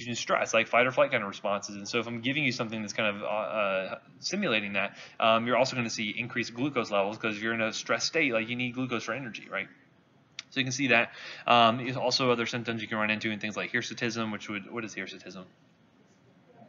In stress, like fight or flight kind of responses. And so if I'm giving you something that's kind of simulating that, you're also going to see increased glucose levels, because if you're in a stress state, like you need glucose for energy, right? So you can see that. Also other symptoms you can run into in things like hirsutism, what is hirsutism?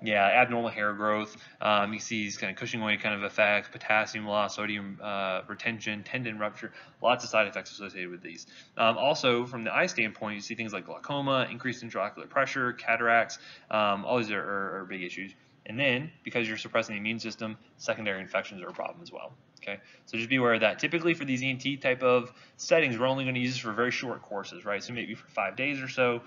Yeah, abnormal hair growth. You see these kind of Cushing weight kind of effects, potassium loss, sodium retention, tendon rupture, lots of side effects associated with these. Also, from the eye standpoint, you see things like glaucoma, increased intraocular pressure, cataracts. All these are big issues. And then, because you're suppressing the immune system, secondary infections are a problem as well. Okay, so just be aware of that. Typically, for these ENT type of settings, we're only going to use this for very short courses, right? So maybe for 5 days or so,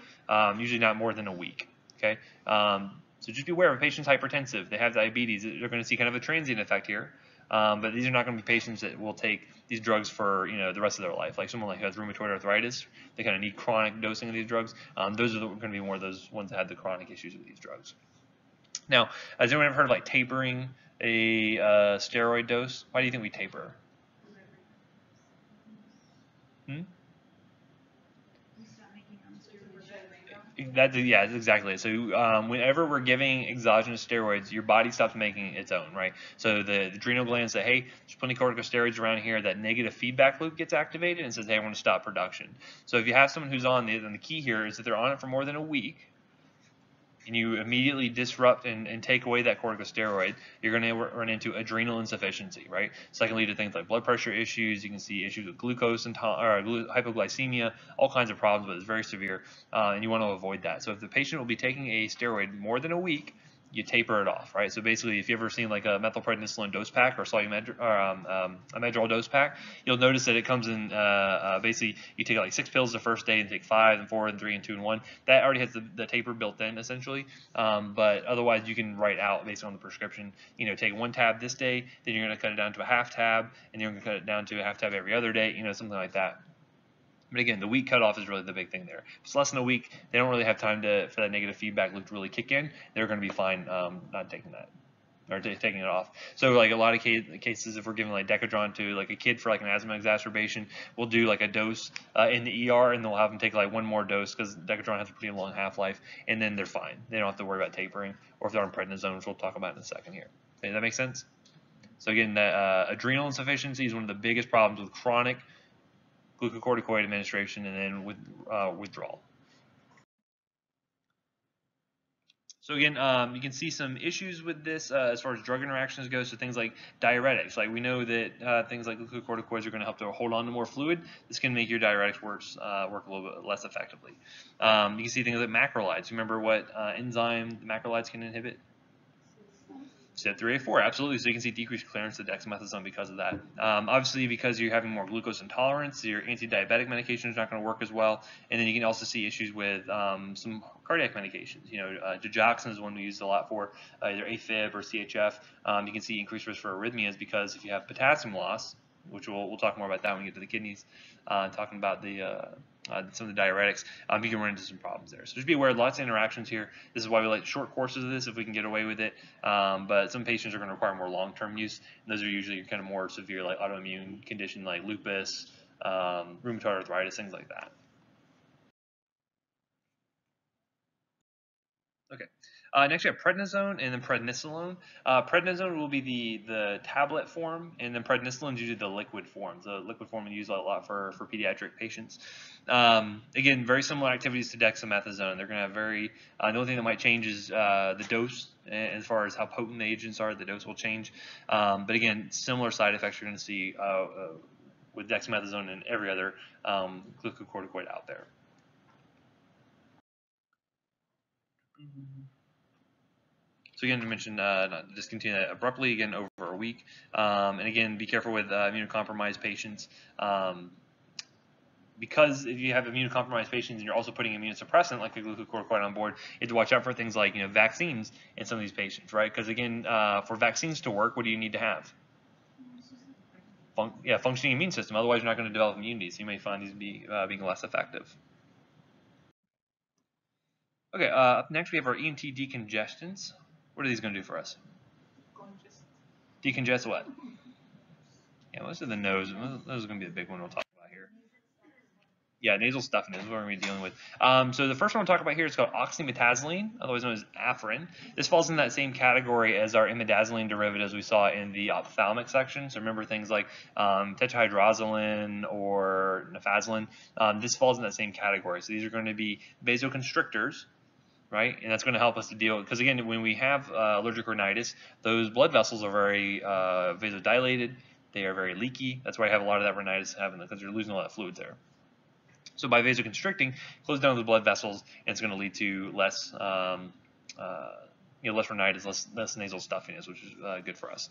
usually not more than a week. Okay. So just be aware of a patient's hypertensive, they have diabetes, they're going to see kind of a transient effect here. But these are not going to be patients that will take these drugs for the rest of their life. Like someone who has rheumatoid arthritis, they kind of need chronic dosing of these drugs. Those are going to be more of those ones that have the chronic issues with these drugs. Now, has anyone ever heard of like tapering a steroid dose? Why do you think we taper? Yeah, that's exactly it. So whenever we're giving exogenous steroids, your body stops making its own, right? So the adrenal glands say, hey, there's plenty of corticosteroids around here. That negative feedback loop gets activated and says, hey, I want to stop production. So if you have someone who's on it, then the key here is that they're on it for more than a week, and you immediately disrupt and take away that corticosteroid, you're going to run into adrenal insufficiency, right? So that can lead to things like blood pressure issues. You can see issues with glucose and hypoglycemia, all kinds of problems, but it's very severe, and you want to avoid that. So if the patient will be taking a steroid more than a week, you taper it off, right? So basically, if you've ever seen like a methylprednisolone dose pack or a Medrol dose pack, you'll notice that it comes in basically you take like 6 pills the first day and take 5 and 4 and 3 and 2 and 1. That already has the taper built in essentially, but otherwise you can write out based on the prescription. Take 1 tab this day, then you're going to cut it down to a half tab, and you're going to cut it down to a half tab every other day, something like that. But again, the week cutoff is really the big thing there. If it's less than a week, they don't really have time for that negative feedback loop to really kick in. They're going to be fine not taking that or taking it off. So like a lot of cases, if we're giving like Decadron to like a kid for like an asthma exacerbation, we'll do like a dose in the ER, and then we'll have them take like 1 more dose because Decadron has a pretty long half-life, and then they're fine. They don't have to worry about tapering, or if they're on prednisone, which we'll talk about in a second here. Does that make sense? So again, that adrenal insufficiency is one of the biggest problems with chronic glucocorticoid administration, and then with withdrawal. So again, you can see some issues with this as far as drug interactions go. So things like diuretics, like we know that things like glucocorticoids are going to help to hold on to more fluid. This can make your diuretics work a little bit less effectively. You can see things like macrolides. Remember what enzyme macrolides can inhibit? CYP3A4, absolutely. So you can see decreased clearance of dexamethasone because of that. Obviously, because you're having more glucose intolerance, your anti-diabetic medication is not going to work as well. And then you can also see issues with some cardiac medications. Digoxin is one we use a lot for either AFib or CHF. You can see increased risk for arrhythmias because if you have potassium loss, which we'll talk more about that when we get to the kidneys, talking about some of the diuretics, you can run into some problems there. So just be aware of lots of interactions here. This is why we like short courses of this if we can get away with it. But some patients are going to require more long-term use. And those are usually kind of more severe, like autoimmune condition like lupus, rheumatoid arthritis, things like that. Okay. Next we have prednisone and then prednisolone. Prednisone will be the tablet form, and then prednisolone is usually the liquid form. The liquid form we use a lot for pediatric patients. Again, very similar activities to dexamethasone. They're going to have the only thing that might change is the dose. As far as how potent the agents are, the dose will change. But again, similar side effects you're going to see with dexamethasone and every other glucocorticoid out there. So again, to mention, not discontinue that abruptly, again, over a week. And again, be careful with immunocompromised patients. Because if you have immunocompromised patients and you're also putting immunosuppressant like a glucocorticoid on board, you have to watch out for things like vaccines in some of these patients, right? Because again, for vaccines to work, what do you need to have? Functioning immune system. Otherwise, you're not going to develop immunity. So you may find these being less effective. Okay, up next we have our ENT decongestants. What are these going to do for us? Decongest what? Yeah, most of the nose. Those are going to be the big one we'll talk about here. Yeah, nasal stuffing is what we're going to be dealing with. So the first one we'll talk about here is called oxymetazoline, otherwise known as Afrin. This falls in that same category as our imidazoline derivatives we saw in the ophthalmic section. So remember things like tetrahydrozoline or nafazoline. This falls in that same category. So these are going to be vasoconstrictors right? And that's going to help us to deal, because again, when we have allergic rhinitis, those blood vessels are very vasodilated, they are very leaky. That's why I have a lot of that rhinitis happening, because you're losing a lot of fluids there. So by vasoconstricting, close down the blood vessels, and it's going to lead to less less rhinitis, less nasal stuffiness, which is good for us.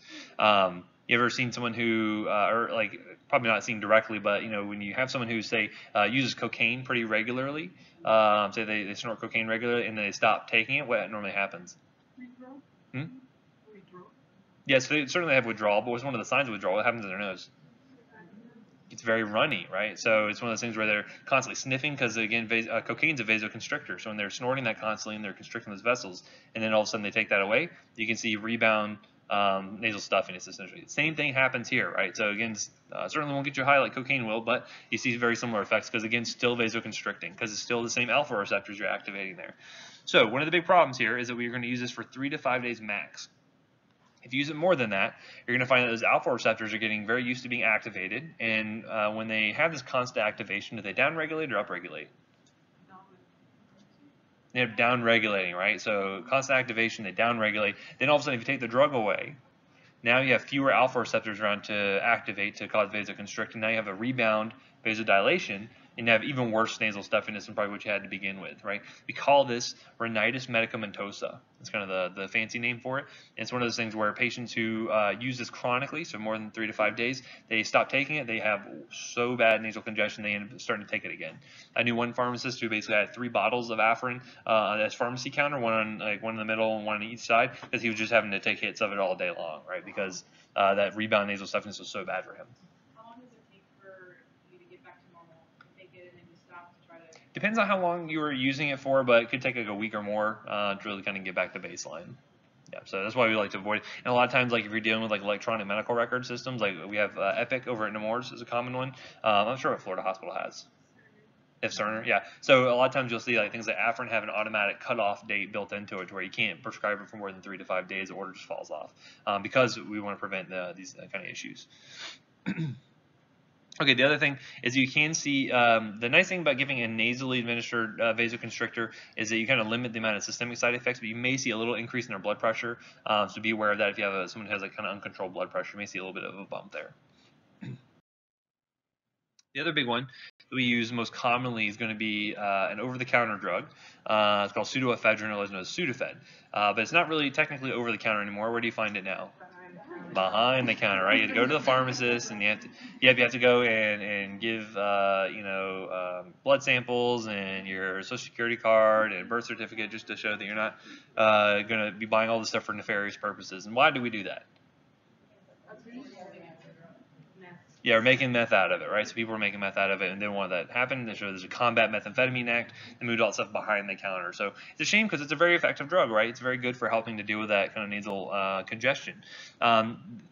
You ever seen someone who, or like probably not seen directly, but when you have someone who say uses cocaine pretty regularly, say they snort cocaine regularly and they stop taking it, what normally happens? Withdrawal? Withdrawal? Yes, they certainly have withdrawal, but what's one of the signs of withdrawal? What happens in their nose? It's very runny, right? So it's one of those things where they're constantly sniffing, because again, cocaine's a vasoconstrictor. So when they're snorting that constantly and they're constricting those vessels, and then all of a sudden they take that away, you can see rebound nasal stuffiness essentially. The same thing happens here, right? So again, certainly won't get you high like cocaine will, but you see very similar effects, because again, still vasoconstricting, because it's still the same alpha receptors you're activating there. So one of the big problems here is that we're going to use this for 3 to 5 days max. If you use it more than that, you're going to find that those alpha receptors are getting very used to being activated, and when they have this constant activation, do they downregulate or upregulate? They're downregulating, right? So constant activation, they downregulate. Then all of a sudden, if you take the drug away, now you have fewer alpha receptors around to activate to cause vasoconstriction. Now you have a rebound vasodilation, and you have even worse nasal stuffiness than probably what you had to begin with, right? We call this rhinitis medicamentosa. That's kind of the fancy name for it. And it's one of those things where patients who use this chronically, so more than 3 to 5 days, they stop taking it. They have so bad nasal congestion, they end up starting to take it again. I knew one pharmacist who basically had 3 bottles of Afrin on his pharmacy counter, one in the middle and one on each side, because he was just having to take hits of it all day long, right? Because that rebound nasal stuffiness was so bad for him. Depends on how long you were using it for, but it could take like a week or more to really kind of get back to baseline. Yeah, so that's why we like to avoid it. And a lot of times, like if you're dealing with like electronic medical record systems, like we have Epic over at Nemours is a common one. I'm sure what Florida Hospital has. If Cerner, yeah. So a lot of times you'll see like things like Afrin have an automatic cutoff date built into it, to where you can't prescribe it for more than 3 to 5 days. The order just falls off because we want to prevent these kind of issues. Okay, the other thing is you can see the nice thing about giving a nasally administered vasoconstrictor is that you kind of limit the amount of systemic side effects, but you may see a little increase in their blood pressure. So be aware of that. If you have someone who has like kind of uncontrolled blood pressure, you may see a little bit of a bump there. The other big one that we use most commonly is going to be an over-the-counter drug. It's called pseudoephedrine, otherwise known as Sudafed. But it's not really technically over-the-counter anymore. Where do you find it now? Behind the counter, right? You have to go to the pharmacist, and you have to go and give blood samples and your social security card and birth certificate, just to show that you're not going to be buying all this stuff for nefarious purposes. And why do we do that? Yeah, we're making meth out of it, right? So people are making meth out of it and didn't want that to happen. So there's a Combat Methamphetamine Act. They moved all that stuff behind the counter. So it's a shame, because it's a very effective drug, right? It's very good for helping to deal with that kind of nasal congestion.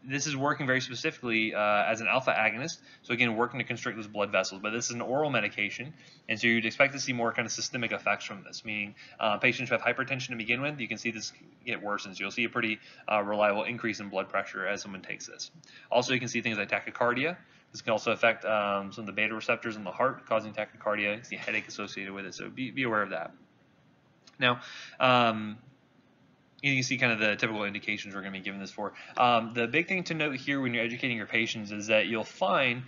This is working very specifically as an alpha agonist. So again, working to constrict those blood vessels. But this is an oral medication, and so you'd expect to see more kind of systemic effects from this, meaning patients who have hypertension to begin with, you can see this get worse, and so you'll see a pretty reliable increase in blood pressure as someone takes this. Also, you can see things like tachycardia. This can also affect some of the beta receptors in the heart, causing tachycardia. You can see a headache associated with it, so be aware of that. Now, you can see kind of the typical indications we're going to be giving this for. The big thing to note here when you're educating your patients is that you'll find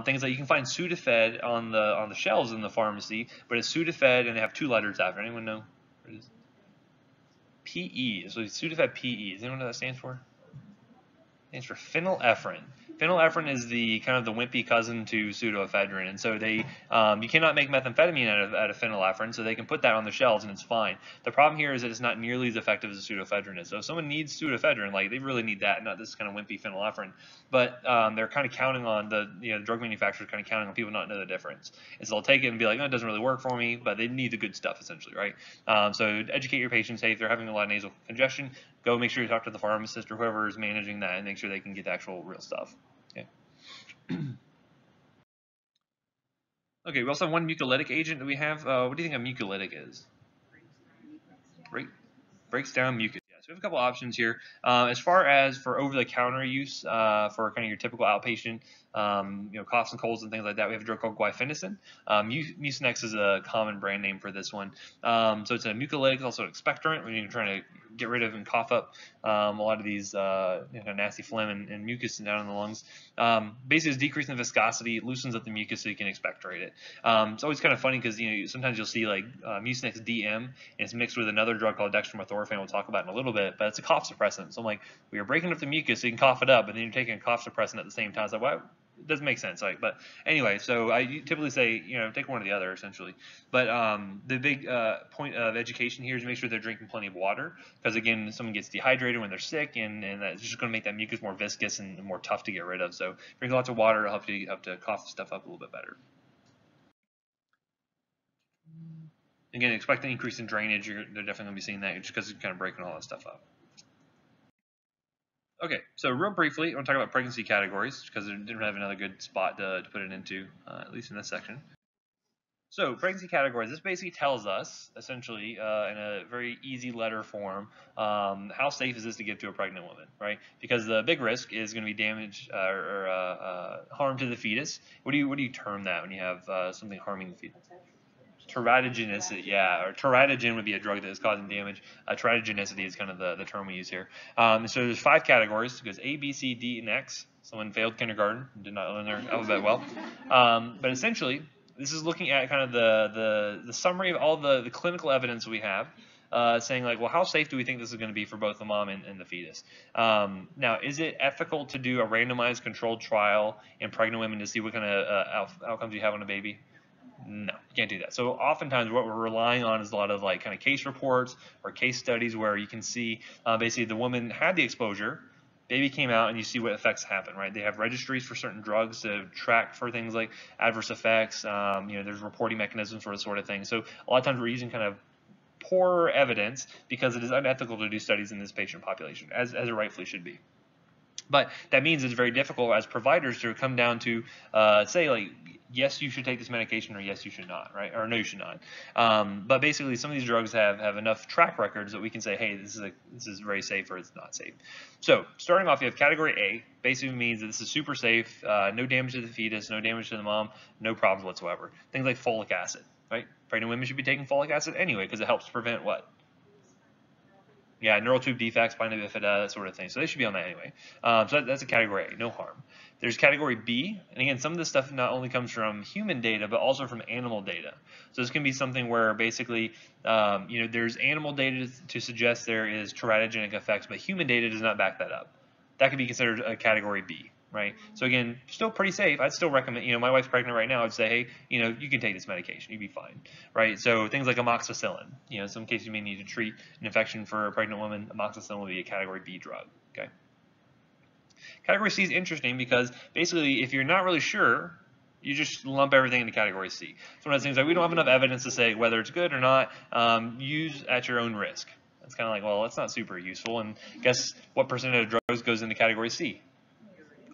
things like you can find Sudafed on the shelves in the pharmacy, but it's Sudafed and they have 2 letters after. Anyone know what it is? PE. So Sudafed PE. Does anyone know what that stands for? It stands for phenylephrine. Phenylephrine is the kind of the wimpy cousin to pseudoephedrine, and so they you cannot make methamphetamine out of phenylephrine, so they can put that on the shelves and it's fine. The problem here is that it's not nearly as effective as pseudoephedrine is. So if someone needs pseudoephedrine, like they really need that, not this kind of wimpy phenylephrine. But they're kind of counting on the drug manufacturers kind of counting on people not to know the difference, and so they'll take it and be like, no, it doesn't really work for me, but they need the good stuff essentially, right? So educate your patients. Hey, if they're having a lot of nasal congestion, go make sure you talk to the pharmacist or whoever is managing that and make sure they can get the actual real stuff. Okay. Okay, we also have one mucolytic agent that we have. What do you think a mucolytic is? Breaks down mucus. Yeah, so we have a couple options here. As far as for over-the-counter use, for kind of your typical outpatient, coughs and colds and things like that, we have a drug called guaifenesin. Mucinex is a common brand name for this one. So it's a mucolytic, also an expectorant when you're trying to get rid of and cough up a lot of these nasty phlegm and mucus down in the lungs. Basically, it's decreasing the viscosity, it loosens up the mucus so you can expectorate it. It's always kind of funny because sometimes you'll see like Mucinex DM, and it's mixed with another drug called dextromethorphan. We'll talk about in a little bit, but it's a cough suppressant. So I'm like, well, you're breaking up the mucus so you can cough it up, but then you're taking a cough suppressant at the same time. It's like, well, it doesn't make sense. Like, but anyway, so I typically say, take one or the other essentially. But the big point of education here is make sure they're drinking plenty of water, because again, someone gets dehydrated when they're sick, and that's just going to make that mucus more viscous and more tough to get rid of. So drink lots of water will help you to cough stuff up a little bit better. Again, expect an increase in drainage. They're definitely going to be seeing that just because it's kind of breaking all that stuff up. Okay, so real briefly, I want to talk about pregnancy categories because I didn't have another good spot to put it into, at least in this section. So pregnancy categories, this basically tells us, essentially, in a very easy letter form, how safe is this to give to a pregnant woman, right? Because the big risk is going to be damage or harm to the fetus. What do you term that when you have something harming the fetus? Teratogenicity, yeah, or teratogen would be a drug that is causing damage. Teratogenicity is kind of the term we use here. So there's 5 categories. It goes A, B, C, D, and X. Someone failed kindergarten, did not learn their alphabet well. But essentially, this is looking at kind of the summary of all the clinical evidence we have, saying like, well, how safe do we think this is going to be for both the mom and the fetus? Now, is it ethical to do a randomized controlled trial in pregnant women to see what kind of outcomes you have on a baby? No, you can't do that. So oftentimes what we're relying on is a lot of like kind of case reports or case studies where you can see basically the woman had the exposure, baby came out, and you see what effects happen, right? They have registries for certain drugs to track for things like adverse effects. There's reporting mechanisms for this sort of thing. So a lot of times we're using kind of poor evidence because it is unethical to do studies in this patient population, as it rightfully should be. But that means it's very difficult as providers to come down to say like, yes, you should take this medication, or yes, you should not, right? Or no, you should not. But basically, some of these drugs have enough track records that we can say, hey, this is very safe or it's not safe. So starting off, you have category A. Basically means that this is super safe, no damage to the fetus, no damage to the mom, no problems whatsoever. Things like folic acid, right? Pregnant women should be taking folic acid anyway because it helps prevent what? Yeah, neural tube defects, spina bifida, that sort of thing. So they should be on that anyway. So that's a category A, no harm. There's category B, and again, some of this stuff not only comes from human data, but also from animal data. So this can be something where basically, there's animal data to suggest there is teratogenic effects, but human data does not back that up. That could be considered a category B, right? So again, still pretty safe. I'd still recommend, my wife's pregnant right now. I'd say, hey, you can take this medication. You'd be fine, right? So things like amoxicillin, in some cases you may need to treat an infection for a pregnant woman. Amoxicillin would be a category B drug, okay? Category C is interesting because basically if you're not really sure, you just lump everything into category C. It's one of those things that we don't have enough evidence to say whether it's good or not. Use at your own risk. It's kind of like, well, that's not super useful. And guess what percentage of drugs goes into category C?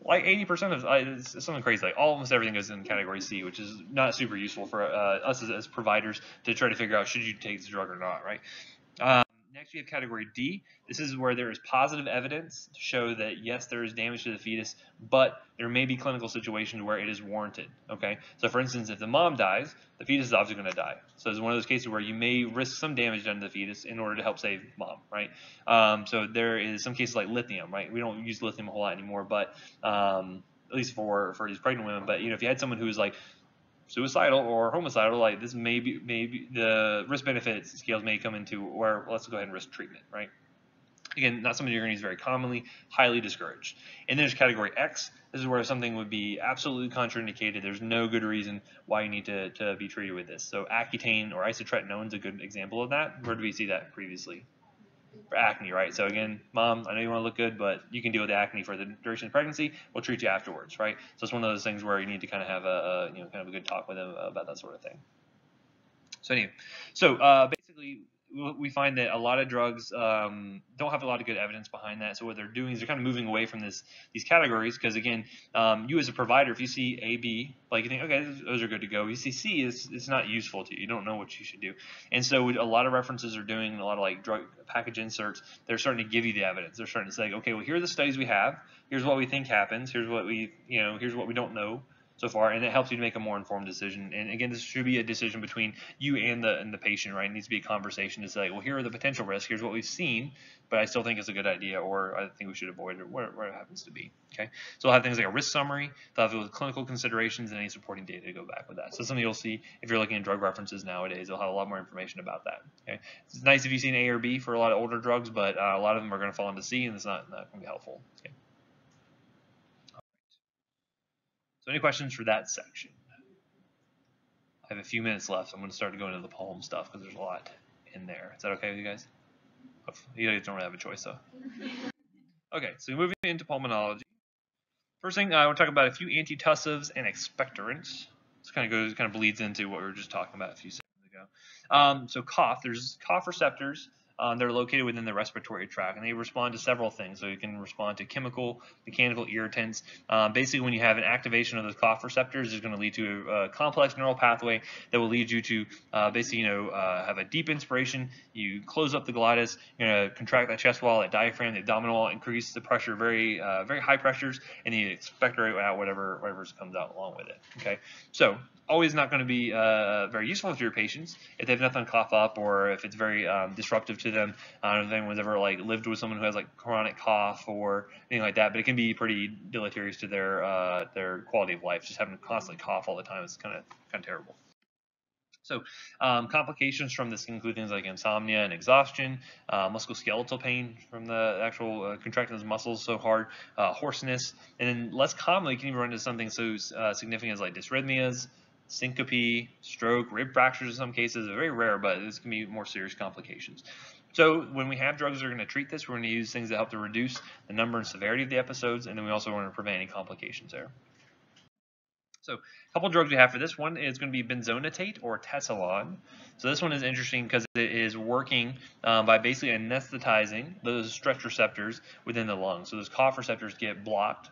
Like 80% of it's something crazy. Like almost everything goes in category C, which is not super useful for us as providers to try to figure out should you take this drug or not, right? Next, we have category D. This is where there is positive evidence to show that, yes, there is damage to the fetus, but there may be clinical situations where it is warranted, okay? So, for instance, if the mom dies, the fetus is obviously going to die. So it's one of those cases where you may risk some damage done to the fetus in order to help save mom, right? So there is some cases like lithium, right? We don't use lithium a whole lot anymore, but at least for these pregnant women. But, if you had someone who is like suicidal or homicidal, like this maybe the risk-benefit scales may come into where let's go ahead and risk treatment, right? Again, not something you're going to use very commonly, highly discouraged. And then there's category X. This is where something would be absolutely contraindicated. There's no good reason why you need to be treated with this. So Accutane or isotretinoin is a good example of that. Where did we see that previously? For acne, right? So again, mom, I know you want to look good, but you can deal with the acne for the duration of pregnancy. We'll treat you afterwards, right? So it's one of those things where you need to kind of have a good talk with them about that sort of thing. So anyway, basically, we find that a lot of drugs don't have a lot of good evidence behind that. So what they're doing is they're kind of moving away from these categories, because again, you as a provider, if you see A, B, like you think, okay, those are good to go. You see C, it's not useful to you. You don't know what you should do. And so a lot of references are doing a lot of like drug package inserts. They're starting to give you the evidence. They're starting to say, okay, well, here are the studies we have. Here's what we think happens. Here's what here's what we don't know so far, and it helps you to make a more informed decision. And again, this should be a decision between you and the patient, right? It needs to be a conversation to say, well, here are the potential risks. Here's what we've seen, but I still think it's a good idea, or I think we should avoid it, where it happens to be. Okay, so we'll have things like a risk summary. They'll have clinical considerations and any supporting data to go back with that. So something you'll see if you're looking at drug references nowadays. They'll have a lot more information about that. Okay, it's nice if you see an A or B for a lot of older drugs, but a lot of them are going to fall into C, and it's not going to be helpful. Okay. So any questions for that section? I have a few minutes left. I'm going to start to go into the poem stuff because there's a lot in there. Is that okay with you guys? You guys don't really have a choice, though. Okay, so moving into pulmonology. First thing, I want to talk about a few antitussives and expectorants. This kind of bleeds into what we were just talking about a few seconds ago. So cough, there's cough receptors. They're located within the respiratory tract, and they respond to several things. So you can respond to chemical, mechanical irritants. Basically, when you have an activation of those cough receptors, it's going to lead to a complex neural pathway that will lead you to basically, have a deep inspiration. You close up the glottis. You're going to contract that chest wall, that diaphragm, the abdominal wall, increase the pressure, very high pressures, and you expectorate out whatever comes out along with it. Okay, so always not going to be very useful to your patients if they have nothing to cough up, or if it's very disruptive to them. I don't know if anyone's ever like lived with someone who has like chronic cough or anything like that, but it can be pretty deleterious to their quality of life. Just having to constantly cough all the time is kind of terrible. So complications from this include things like insomnia and exhaustion, musculoskeletal pain from the actual contracting those muscles so hard, hoarseness, and then less commonly you can even run into something so significant as like dysrhythmias, syncope, stroke, rib fractures in some cases. Are very rare, but this can be more serious complications. So when we have drugs that are going to treat this, we're going to use things that help to reduce the number and severity of the episodes, and then we also want to prevent any complications there. So a couple drugs we have for this one is going to be benzonatate or Tessalon. So this one is interesting because it is working by basically anesthetizing those stretch receptors within the lungs. So those cough receptors get blocked.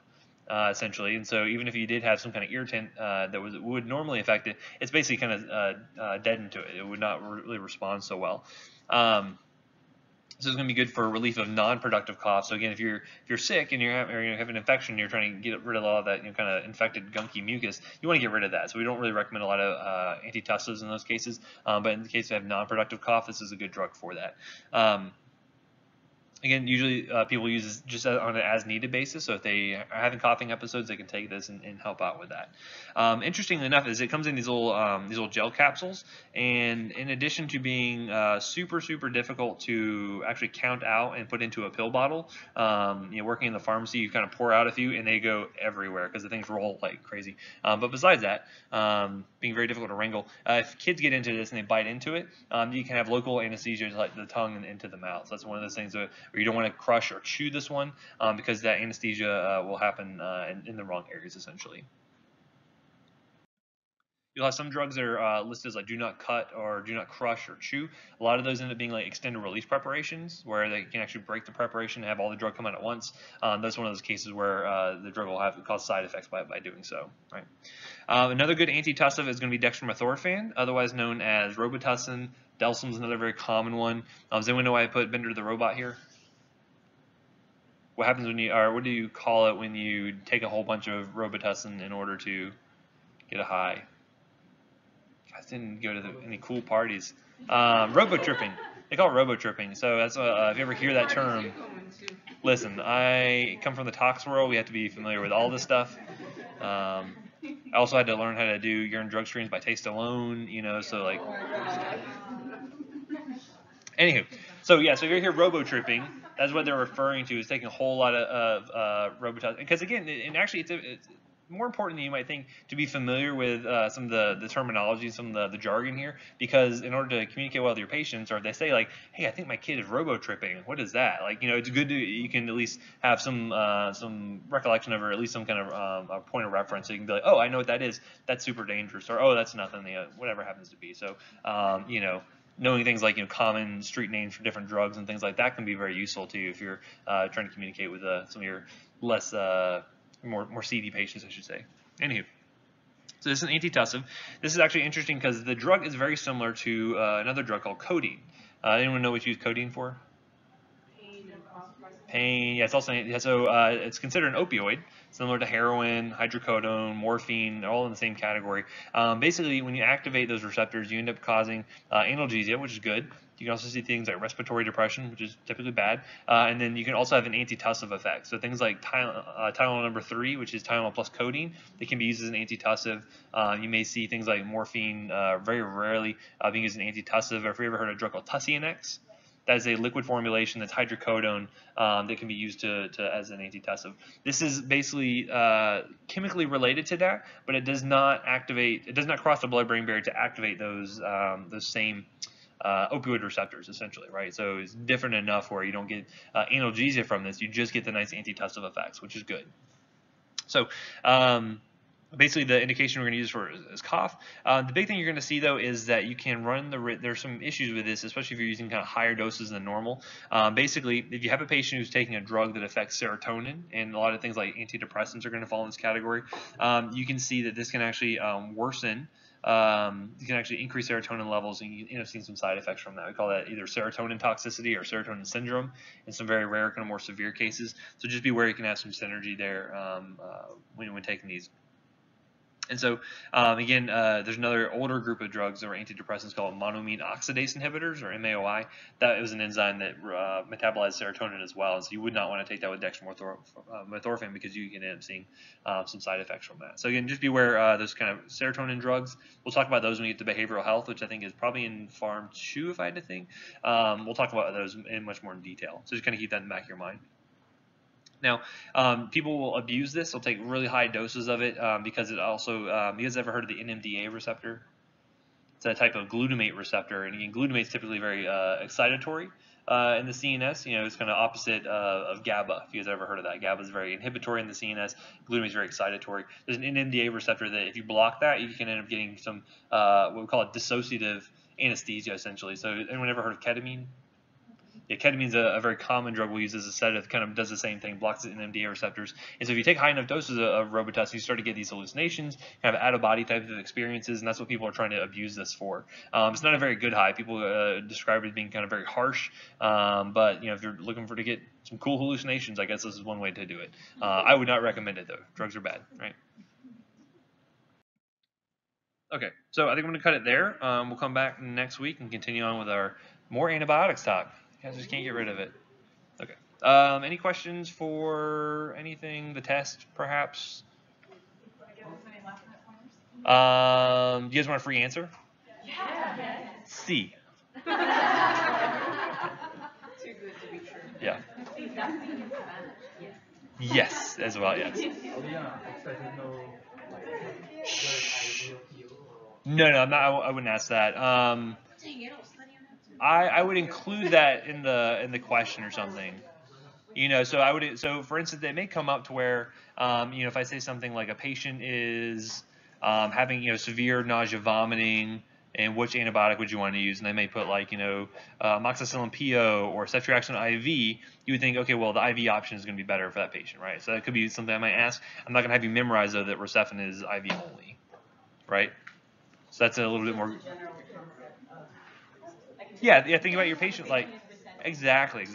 Essentially, and so even if you did have some kind of irritant that would normally affect it, it's basically kind of deadened to it. It would not really respond so well. So it's going to be good for relief of non-productive cough. So again, if you're sick and you have an infection, you're trying to get rid of all of that kind of infected gunky mucus, you want to get rid of that. So we don't really recommend a lot of antitussives in those cases. But in the case of non-productive cough, this is a good drug for that. Again, usually people use this just on an as-needed basis. So if they are having coughing episodes, they can take this and help out with that. Interestingly enough, is it comes in these little gel capsules, and in addition to being super difficult to actually count out and put into a pill bottle, working in the pharmacy, you kind of pour out a few and they go everywhere because the things roll like crazy. But besides that, being very difficult to wrangle, if kids get into this and they bite into it, you can have local anesthesia like the tongue and into the mouth. So that's one of those things that you don't want to crush or chew this one because that anesthesia will happen in the wrong areas essentially. You'll have some drugs that are listed as like do not cut or do not crush or chew. A lot of those end up being like extended release preparations where they can actually break the preparation and have all the drug come out at once. That's one of those cases where the drug will cause side effects by doing so. Right. Another good antitussive is going to be dextromethorphan, otherwise known as Robitussin. Delsum is another very common one. Does anyone know why I put Bender the Robot here? What happens when what do you call it when you take a whole bunch of Robitussin in order to get a high? I didn't go to any cool parties. Robotripping. They call it robotripping. So that's if you ever hear that term, listen, I come from the tox world. We have to be familiar with all this stuff. I also had to learn how to do urine drug screens by taste alone, so like. Anywho, so yeah, so if you hear robotripping, that's what they're referring to, is taking a whole lot of Robitussin. Because again, and actually it's more important than you might think to be familiar with some of the terminology, some of the jargon here, because in order to communicate well with your patients, or if they say like, hey, I think my kid is robotripping, what is that? Like, it's good you can at least have some recollection of, or at least some kind of a point of reference, so you can be like, oh, I know what that is. That's super dangerous, or oh, that's nothing, whatever happens to be. So, knowing things like common street names for different drugs and things like that can be very useful to you if you're trying to communicate with some of your less more seedy patients, I should say. Anywho. So this is an antitussive. This is actually interesting because the drug is very similar to another drug called codeine. Anyone know what you use codeine for? Pain. Yeah, it's also it's considered an opioid, similar to heroin, hydrocodone, morphine, all in the same category. Basically, when you activate those receptors, you end up causing analgesia, which is good. You can also see things like respiratory depression, which is typically bad, and then you can also have an antitussive effect. So things like Tylenol number 3, which is Tylenol plus codeine, they can be used as an antitussive. You may see things like morphine very rarely being used as an antitussive. Or if you ever heard of a drug called Tussionex, that is a liquid formulation that's hydrocodone that can be used as an antitussive. This is basically chemically related to that, but it does not cross the blood-brain barrier to activate those same opioid receptors, essentially, right? So it's different enough where you don't get analgesia from this. You just get the nice antitussive effects, which is good. So basically, the indication we're going to use for is cough. The big thing you're going to see, though, is that you can run there's some issues with this, especially if you're using kind of higher doses than normal. Basically, if you have a patient who's taking a drug that affects serotonin, and a lot of things like antidepressants are going to fall in this category, you can see that this can actually worsen. You can actually increase serotonin levels, and you end up seeing some side effects from that. We call that either serotonin toxicity or serotonin syndrome in some very rare, kind of more severe cases. So just be aware you can have some synergy there when taking these. And so, again, there's another older group of drugs that were antidepressants called monoamine oxidase inhibitors, or MAOI. That was an enzyme that metabolized serotonin as well. So you would not want to take that with dextromethorphan because you can end up seeing some side effects from that. So again, just be aware those kind of serotonin drugs. We'll talk about those when we get to behavioral health, which I think is probably in Pharm 2, if I had to think. We'll talk about those in much more detail. So just kind of keep that in the back of your mind. Now, people will abuse this. They'll take really high doses of it because it also, you guys ever heard of the NMDA receptor? It's a type of glutamate receptor, and again, glutamate is typically very excitatory in the CNS. It's kind of opposite of GABA, if you guys ever heard of that. GABA is very inhibitory in the CNS. Glutamate is very excitatory. There's an NMDA receptor that if you block that, you can end up getting some, what we call a dissociative anesthesia, essentially. So anyone ever heard of ketamine? Yeah, ketamine is a very common drug we use as a sedative, kind of does the same thing, blocks the NMDA receptors. And so if you take high enough doses of Robitussin, you start to get these hallucinations, kind of out-of-body type of experiences, and that's what people are trying to abuse this for. It's not a very good high. People describe it as being kind of very harsh, but if you're looking to get some cool hallucinations, I guess this is one way to do it. I would not recommend it, though. Drugs are bad, right? Okay, so I think I'm going to cut it there. We'll come back next week and continue on with our more antibiotics talk. You guys just can't get rid of it. Okay. Any questions for anything? The test, perhaps? Do you guys want a free answer? Yeah. C. Too good to be true. Yeah. Yes, as well, yes. No, I'm not. I wouldn't ask that. I would include that in the question or something. So for instance, it may come up to where if I say something like a patient is having severe nausea, vomiting, and which antibiotic would you want to use? And they may put like amoxicillin PO or ceftriaxone IV. You would think, okay, well the IV option is going to be better for that patient, right? So that could be something I might ask. I'm not going to have you memorize though that Rocephin is IV only, right? So that's a little bit more. Yeah. Think about your patient like. Exactly.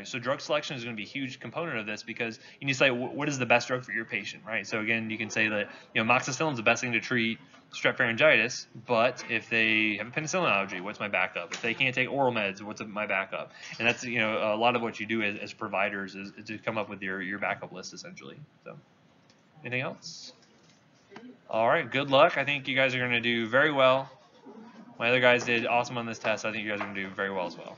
So drug selection is going to be a huge component of this because you need to say what is the best drug for your patient, right? So again, you can say that amoxicillin is the best thing to treat strep pharyngitis, but if they have a penicillin allergy, what's my backup? If they can't take oral meds, what's my backup? And that's a lot of what you do as providers is to come up with your backup list essentially. So anything else? All right, good luck. I think you guys are going to do very well. My other guys did awesome on this test. I think you guys are going to do very well as well.